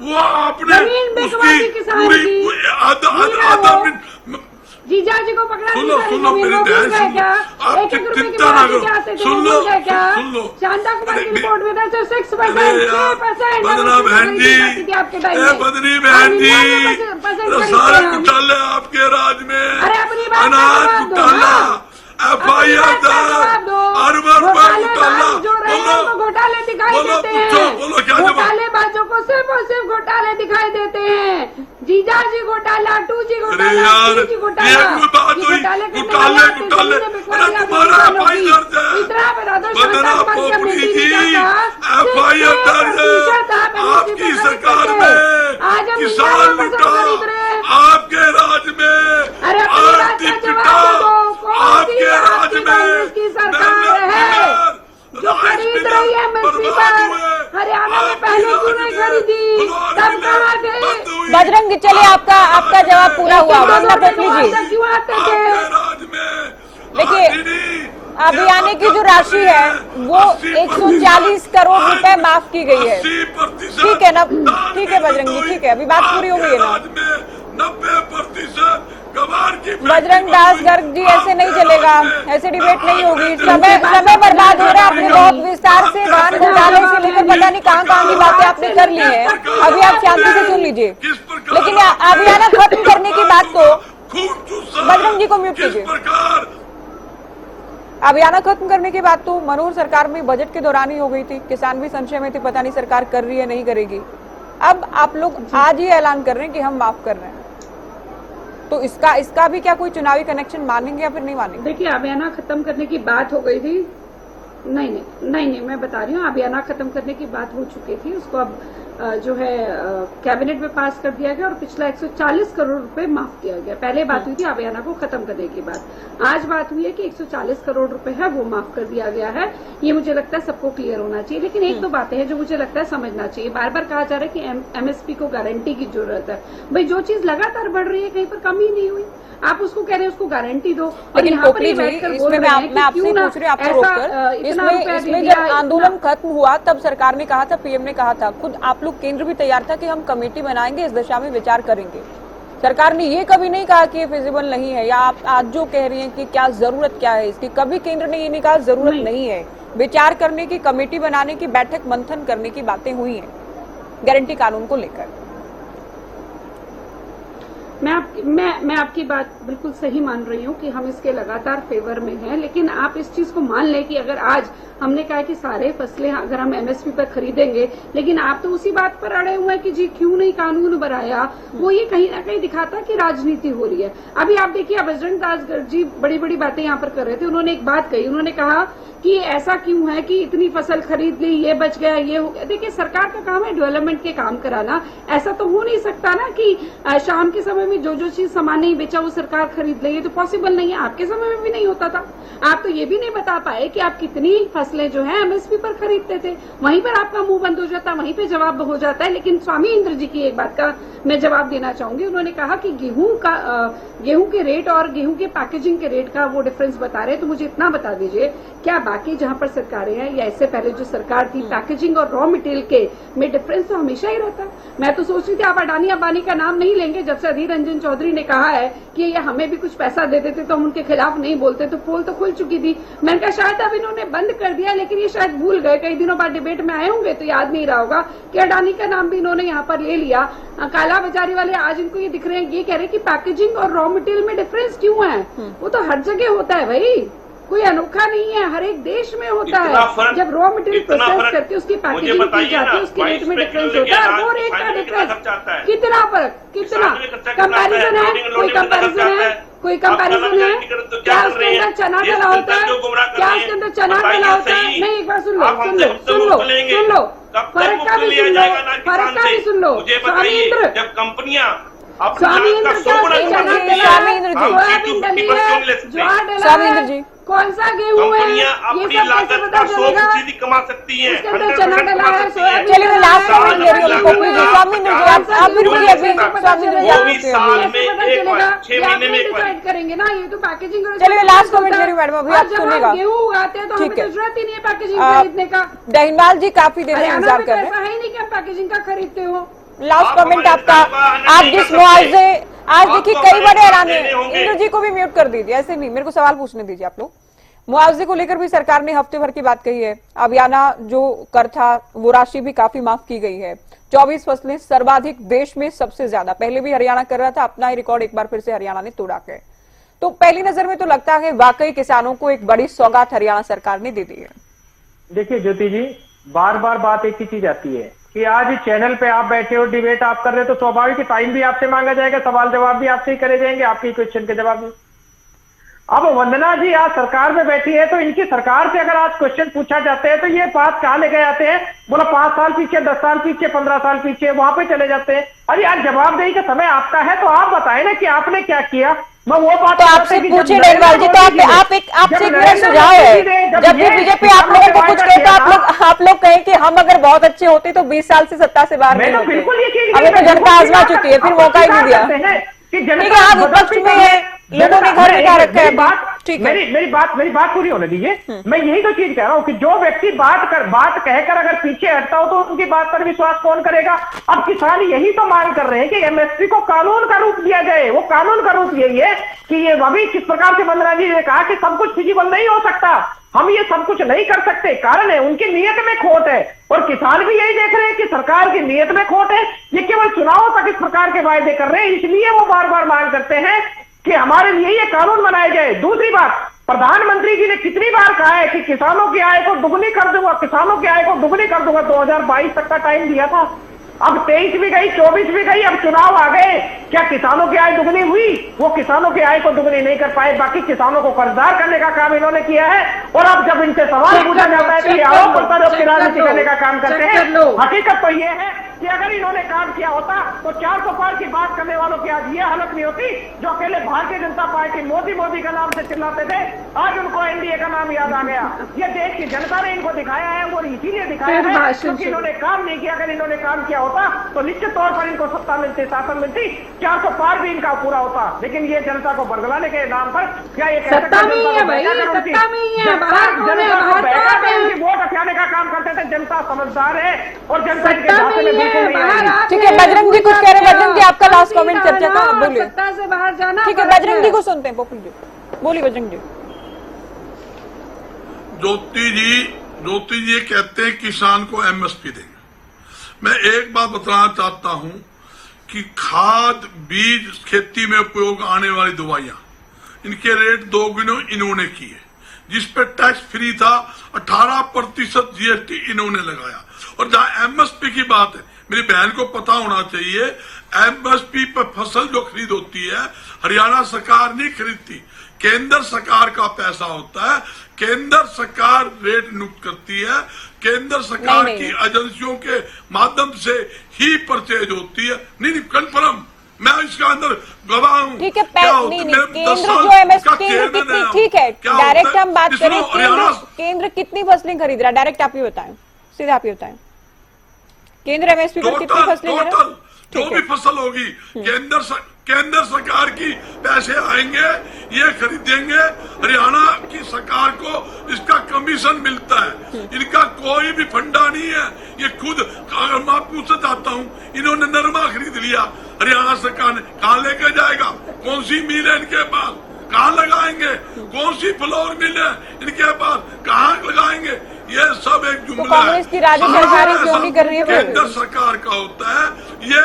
H: वो आपने उसकी पूरी आधा मिनट
F: जीजा जी को पकड़ा
H: सुनो मेरी बहन, आप चिंता ना करो, सुन लो
F: शांता कुमार की रिपोर्ट में 6%
H: बदना बहन जी, बदनी बहन जी, सारे घोटाले आपके राज में, अनाज घोटाला, FIR दर्ज, अरबों रुपए घोटाला,
F: घोटाले दिखाई देते हैं,
H: बोलो क्या जवाब?
F: घोटालेबाजों को सिर्फ और सिर्फ घोटाले दिखाई देते हैं। जीजा जी घोटाला, 2G
H: अरे
F: घोटाला,
H: यार
F: 3G घोटाला,
H: ये कोई बात हुई? घोटाले अरे तुम्हारा FIR दर्ज है,
F: इतना बता दो
H: बदना पोपली जी, FIR दर्ज है आपकी सरकार में, किसान लुटा आपके राज में, आरती पिटा आपके राज में,
F: की सरकार है जो खरीद रही है MSP पर। हरियाणा में पहले क्यों नहीं खरीदी, तब कहाँ थे?
A: बजरंग, चलिए आपका जवाब पूरा हुआ। वंदना पोपली जी,
F: क्यों आते थे?
A: देखिए अभी आने की जो राशि है वो 140 करोड़ रुपए माफ की गई है। ठीक है ना, ठीक है बजरंग जी, ठीक है, अभी बात पूरी हो गई है ना।
H: 90% गवार की
A: बजरंग दास गर्ग जी, ऐसे नहीं चलेगा, ऐसे डिबेट नहीं होगी। समय बर्बाद हो रहा है। आपने बहुत विस्तार से धान घोटाले से लेकर पता नहीं कहाँ की बातें आपने कर ली हैं। अभी आप शांति से सुन लीजिए, लेकिन अभियान खत्म करने की बात तो बजरंग जी को म्यूट कीजिए। अभियान खत्म करने की बात तो मनोहर सरकार में बजट के दौरान ही हो गई थी। किसान भी संशय में थे, पता नहीं सरकार कर रही है नहीं करेगी। अब आप लोग आज ही ऐलान कर रहे हैं कि हम माफ कर रहे हैं, तो इसका भी क्या कोई चुनावी कनेक्शन मानेंगे या फिर नहीं मानेंगे?
F: देखिए अभियान खत्म करने की बात हो गई थी। नहीं, मैं बता रही हूँ, अभियान खत्म करने की बात हो चुकी थी। उसको अब जो है कैबिनेट में पास कर दिया गया और पिछला 140 करोड़ रुपए माफ किया गया। पहले बात हुई थी अभियान को खत्म करने की बात। आज बात हुई है कि 140 करोड़ रुपए है वो माफ कर दिया गया है। ये मुझे लगता है सबको क्लियर होना चाहिए। लेकिन एक दो बातें हैं जो मुझे लगता है समझना चाहिए। बार बार कहा जा रहा है कि MSP को गारंटी की जरूरत है। भाई जो चीज लगातार बढ़ रही है, कहीं पर कमी नहीं हुई, आप उसको कह रहे हैं उसको गारंटी दो।
A: लेकिन पोपली जी, इसमें मैं आपसे पूछ रही हूँ, आपको रोककर, इसमें जब आंदोलन खत्म हुआ तब सरकार ने कहा था, PM ने कहा था, खुद आप लोग केंद्र भी तैयार था कि हम कमेटी बनाएंगे, इस दिशा में विचार करेंगे। सरकार ने ये कभी नहीं कहा कि ये फिजिबल नहीं है, या आप आज जो कह रही हैं कि क्या जरूरत क्या है इसकी, कभी केंद्र ने ये नहीं कहा जरूरत नहीं है। विचार करने की, कमेटी बनाने की, बैठक मंथन करने की बातें हुई हैं गारंटी कानून को लेकर।
F: मैं आपकी बात बिल्कुल सही मान रही हूँ कि हम इसके लगातार फेवर में हैं, लेकिन आप इस चीज को मान लें कि अगर आज हमने कहा कि सारे फसलें अगर हम MSP पर खरीदेंगे, लेकिन आप तो उसी बात पर अड़े हुए हैं कि जी क्यों नहीं कानून बनाया, वो ये कहीं ना कहीं दिखाता कि राजनीति हो रही है। अभी आप देखिए बजरंग दास गर्ग जी बड़ी बड़ी बातें यहाँ पर कर रहे थे। उन्होंने एक बात कही, उन्होंने कहा कि ऐसा क्यों है कि इतनी फसल खरीद ली, ये बच गया, ये हो गया। देखिए सरकार का काम है डेवलपमेंट के काम कराना। ऐसा तो हो नहीं सकता ना कि शाम के समय में जो चीज सामान नहीं बेचा वो सरकार खरीद ले, ये तो पॉसिबल नहीं है। आपके समय में भी नहीं होता था। आप तो ये भी नहीं बता पाए कि आप कितनी फसलें जो है MSP पर खरीदते थे। वहीं पर आपका मुंह बंद हो जाता, वहीं पे जवाब हो जाता है। लेकिन स्वामी इंद्र जी की एक बात का मैं जवाब देना चाहूंगी। उन्होंने कहा कि गेहूं के रेट और गेहूं के पैकेजिंग के रेट का वो डिफरेंस बता रहे हैं। तो मुझे इतना बता दीजिए, क्या बाकी जहां पर सरकारें हैं या इससे पहले जो सरकार थी, पैकेजिंग और रॉ मटेरियल के में डिफरेंस तो हमेशा ही रहता है। मैं तो सोच रही थी आप अडानी अंबानी का नाम नहीं लेंगे। जब से अधीर रंजन चौधरी ने कहा है कि ये हमें भी कुछ पैसा दे देते तो हम उनके खिलाफ नहीं बोलते, तो पोल तो खुल चुकी थी। मैंने कहा शायद अब इन्होंने बंद कर दिया, लेकिन ये शायद भूल गए। कई दिनों बाद डिबेट में आए होंगे तो याद नहीं रहा होगा कि अडानी का नाम भी इन्होंने यहाँ पर ले लिया। काला बाजारी वाले आज इनको ये दिख रहे हैं, ये कह रहे हैं कि पैकेजिंग और रॉ मटेरियल में डिफरेंस क्यों है। वो तो हर जगह होता है भाई, कोई अनोखा नहीं है, हर एक देश में होता है। जब रॉ मटेरियल प्रोसेस करके उसकी पैकेजिंग की जाती है, उसके रेट में डिफरेंस होता है। वो रेट का डिफरेंस कितना फर्क, कितना कंपैरिजन है, कोई कंपैरिजन है? कोई कंपैरिजन है? क्या उसके अंदर चना डला होता है? क्या उसके अंदर चना डला होता है? नहीं, एक बार सुन लो, फर्क का भी सुन लो, स्वामी इंद्र,
G: जब कंपनियां
F: स्वामी इंद्र क्या चना डला है, सोयाबीन डली है, ज्वार डला है, कौन सा गेहूं है, ये सब कैसे पता चलेगा?
G: कमा सकती है।
F: उसके अंदर चना डला है, सोयाबीन
A: चलिए मैं लास्ट कमेंट ले रही हूँ पोपली जी। स्वामी इंद्र जी आप भी रुकिए अभी, स्वामी इंद्र जी आप रुकिए अभी।
F: डिसाइड करेंगे ना, ये तो पैकेजिंग।
A: चलिए लास्ट कमेंट ले रही हूँ मैडम, अभी आप सुनिएगा।
F: गेहूं उगाते हैं तो हमें
A: ठीक है।
F: तो जरूरत ही नहीं है पैकेजिंग खरीदने का।
A: दहीनवाल जी काफी देर से इंतजार कर रहे हैं।
F: ऐसा है नहीं कि हम पैकेजिंग का खरीदते हो।
A: लास्ट कमेंट आपका, आप जिस मुआवजे, आज देखिए कई बड़े ऐलान है। इंद्र जी को भी म्यूट कर दीजिए, ऐसे नहीं, मेरे को सवाल पूछने दीजिए आप लोग। मुआवजे को लेकर भी सरकार ने हफ्ते भर की बात कही है। अबियाना जो कर था वो राशि भी काफी माफ की गई है। 24 फसलें सर्वाधिक देश में सबसे ज्यादा, पहले भी हरियाणा कर रहा था, अपना ही रिकॉर्ड एक बार फिर से हरियाणा ने तोड़ा है। तो पहली नजर में तो लगता है वाकई किसानों को एक बड़ी सौगात हरियाणा सरकार ने दे दी है।
I: देखिए ज्योति जी, बार बार बात एक ही चीज आती है कि आज चैनल पे आप बैठे हो, डिबेट आप कर रहे हो, तो स्वाभाविक टाइम भी आपसे मांगा जाएगा, सवाल जवाब भी आपसे ही करे जाएंगे, आपके क्वेश्चन के जवाब भी। अब वंदना जी आज सरकार में बैठी है, तो इनकी सरकार से अगर आज क्वेश्चन पूछा जाते हैं तो ये बात कहाँ ले गए जाते हैं? बोला 5 साल पीछे, 10 साल पीछे, 15 साल पीछे, वहां पे चले जाते हैं। अरे यार जवाबदेही का समय आपका है, तो आप बताएं ना कि आपने क्या किया। मैं वो बात
A: तो आपसे पूछे दहीनवाल जी, तो आपसे एक मेरा सुझाव है, जब भी बीजेपी आप लोगों को कुछ कहता है, आप लोग कहें कि हम अगर बहुत अच्छे होते तो 20 साल से सत्ता से बाहर नहीं होते। अभी तो जनता आजमा चुकी है, फिर मौका ही नहीं दिया। ठीक है, आप विपक्ष में है, लोगों ने घर बिठा रखा है। ठीक है,
I: मेरी बात पूरी होने दीजिए। मैं यही तो चीज कह रहा हूँ कि जो व्यक्ति बात कहकर अगर पीछे हटता हो तो उनकी बात पर विश्वास कौन करेगा? अब किसान यही तो मांग कर रहे हैं कि एमएसपी को कानून का रूप दिया जाए। वो कानून का रूप यही है कि ये अभी किस प्रकार से वंदना जी ने कहा कि सब कुछ फिजिबल नहीं हो सकता, हम ये सब कुछ नहीं कर सकते। कारण है उनकी नीयत में खोट है, और किसान भी यही देख रहे हैं कि सरकार की नीयत में खोट है। ये केवल चुनाव तक इस प्रकार के वायदे कर रहे हैं, इसलिए वो बार बार मांग करते हैं कि हमारे लिए ये कानून बनाए जाए। दूसरी बात, प्रधानमंत्री जी ने कितनी बार कहा है कि किसानों की आय को दुगनी कर दूंगा, किसानों की आय को दुगनी कर दूंगा। 2022 तक का टाइम दिया था, अब 23 भी गई, 24 भी गई, अब चुनाव आ गए। क्या किसानों की आय दुगनी हुई? वो किसानों की आय को दुगनी नहीं कर पाए, बाकी किसानों को कर्जदार करने का काम इन्होंने किया है। और अब जब इनसे सवाल पूछा जाता है कि आरोप प्रत्यारोप की राजनीति करने का काम करते हैं, हकीकत तो ये है कि अगर इन्होंने काम किया होता तो 400 पार की बात करने वालों की आज ये हालत नहीं होती। जो अकेले भारतीय जनता पार्टी मोदी का नाम से चिल्लाते थे, आज उनको एनडीए का नाम याद आ गया। ये देश की जनता ने इनको दिखाया है, वो इसीलिए दिखाया है क्योंकि इन्होंने काम नहीं किया। अगर इन्होंने काम किया होता तो निश्चित तौर पर इनको सत्ता मिलती, शासन मिलती, 400 पार भी इनका पूरा होता। लेकिन ये जनता को बरगलाने के नाम पर क्या ये
F: सत्ता में ही है भाई, सत्ता में ही है,
I: वोट अखाने का काम करते थे। जनता समझदार है और जनता के झांसे में
A: ठीक है, बजरंग जी कुछ कह रहे हैं। बजरंग जी आपका लास्ट कमेंट चर्चा का, बोलिए।
F: सत्ता से बाहर जाना।
A: ठीक है, बजरंग जी को सुनते हैं। पोपली जी बोलिए। बजरंग जी।
H: ज्योति जी कहते हैं किसान को एमएसपी देंगे। मैं एक बात बताना चाहता हूं कि खाद, बीज, खेती में उपयोग आने वाली दवाइयां, इनके रेट 2 गुना इन्होंने किए। जिस पे टैक्स फ्री था 18% जीएसटी इन्होंने लगाया। और जहां एमएसपी की बात है, मेरी बहन को पता होना चाहिए, एमएसपी पर फसल जो खरीद होती है हरियाणा सरकार नहीं खरीदती, केंद्र सरकार का पैसा होता है। केंद्र सरकार रेट नियुक्त करती है, केंद्र सरकार की एजेंसियों के माध्यम से ही परचेज होती है। नहीं कंफर्म, मैं इसका अंदर गवाह हूँ।
A: ठीक है, केंद्र जो एमएसपी, ठीक है, डायरेक्ट हम बात करें, केंद्र कितनी फसलें खरीद रहा है, डायरेक्ट आप ही बताएं, सीधे आप ही बताएं। केंद्र एमएसपी पर कितनी फसलें ले रहा है?
H: जो भी फसल होगी केंद्र सरकार की पैसे आएंगे, ये खरीदेंगे। हरियाणा की सरकार को इसका कमीशन मिलता है, इनका कोई भी फंडा नहीं है। ये खुद, अगर मैं पूछना चाहता हूँ, इन्होंने नरमा खरीद लिया हरियाणा सरकार ने, कहाँ लेके जाएगा? कौन सी मिल है इनके पास, कहाँ लगाएंगे? कौन सी फ्लोर मिल है इनके पास, कहाँ लगाएंगे? ये सब एक जुमला है।
A: कांग्रेस की राज्य सरकार क्यों नहीं कर रही है?
H: केंद्र सरकार का होता है ये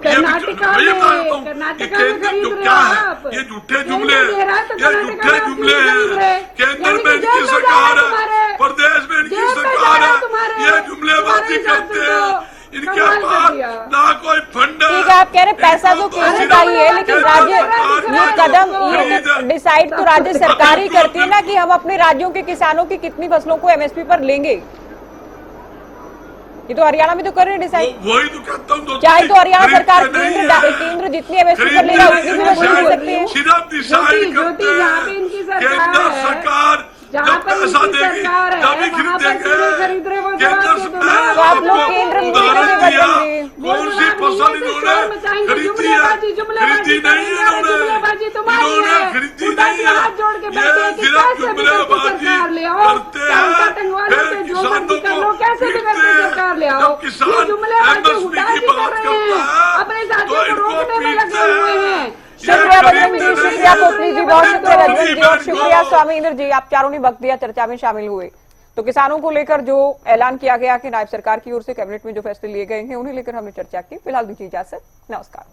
F: कर्नाटका में
H: जो क्या है, ये झूठे जुमले हैं, ये झूठे जुमले हैं। केंद्र में इनकी सरकार है, प्रदेश में इनकी सरकार है, ये जुमलेबाजी करते हैं। इनके पास ना कोई फंड है।
A: ठीक है, आप कह रहे पैसा तो केंद्र का ही है, लेकिन राज्य तो राज्य सरकार ही करती है ना कि हम अपने राज्यों के किसानों की कितनी फसलों को एमएसपी पर लेंगे। ये तो हरियाणा में तो कर रहे हैं डिसाइड।
H: वही तो कहता हूँ,
A: चाहे तो हरियाणा सरकार केंद्र जितनी एमएसपी पर लेगा उतनी भी वसूल कर सकती है।
H: सीधा डिसाइड करते हैं केंद्र सरकार जब पैसा देगी तभी खरीदेंगे।
A: तो आप लोग केंद्र में
H: कौन सी फसल इन्होंने खरीदी है? खरीदी नहीं है इन्होंने खरीदी नहीं है। ये सिर्फ जुमलेबाजी करते हैं, फिर किसानों को पीटते हैं। जब किसान एमएसपी की बात करता है तो इनको पीटते हैं।
A: शुक्रिया बजरंग जी, शुक्रिया पोपली जी, बहुत शुक्रिया रजवन जी और शुक्रिया स्वामी इंद्र जी, आप चारों ने वक्त दिया, चर्चा में शामिल हुए। तो किसानों को लेकर जो ऐलान किया गया कि नायब सरकार की ओर से कैबिनेट में जो फैसले लिए गए हैं उन्हें लेकर हमने चर्चा की। फिलहाल दीजिए इजाजत, नमस्कार।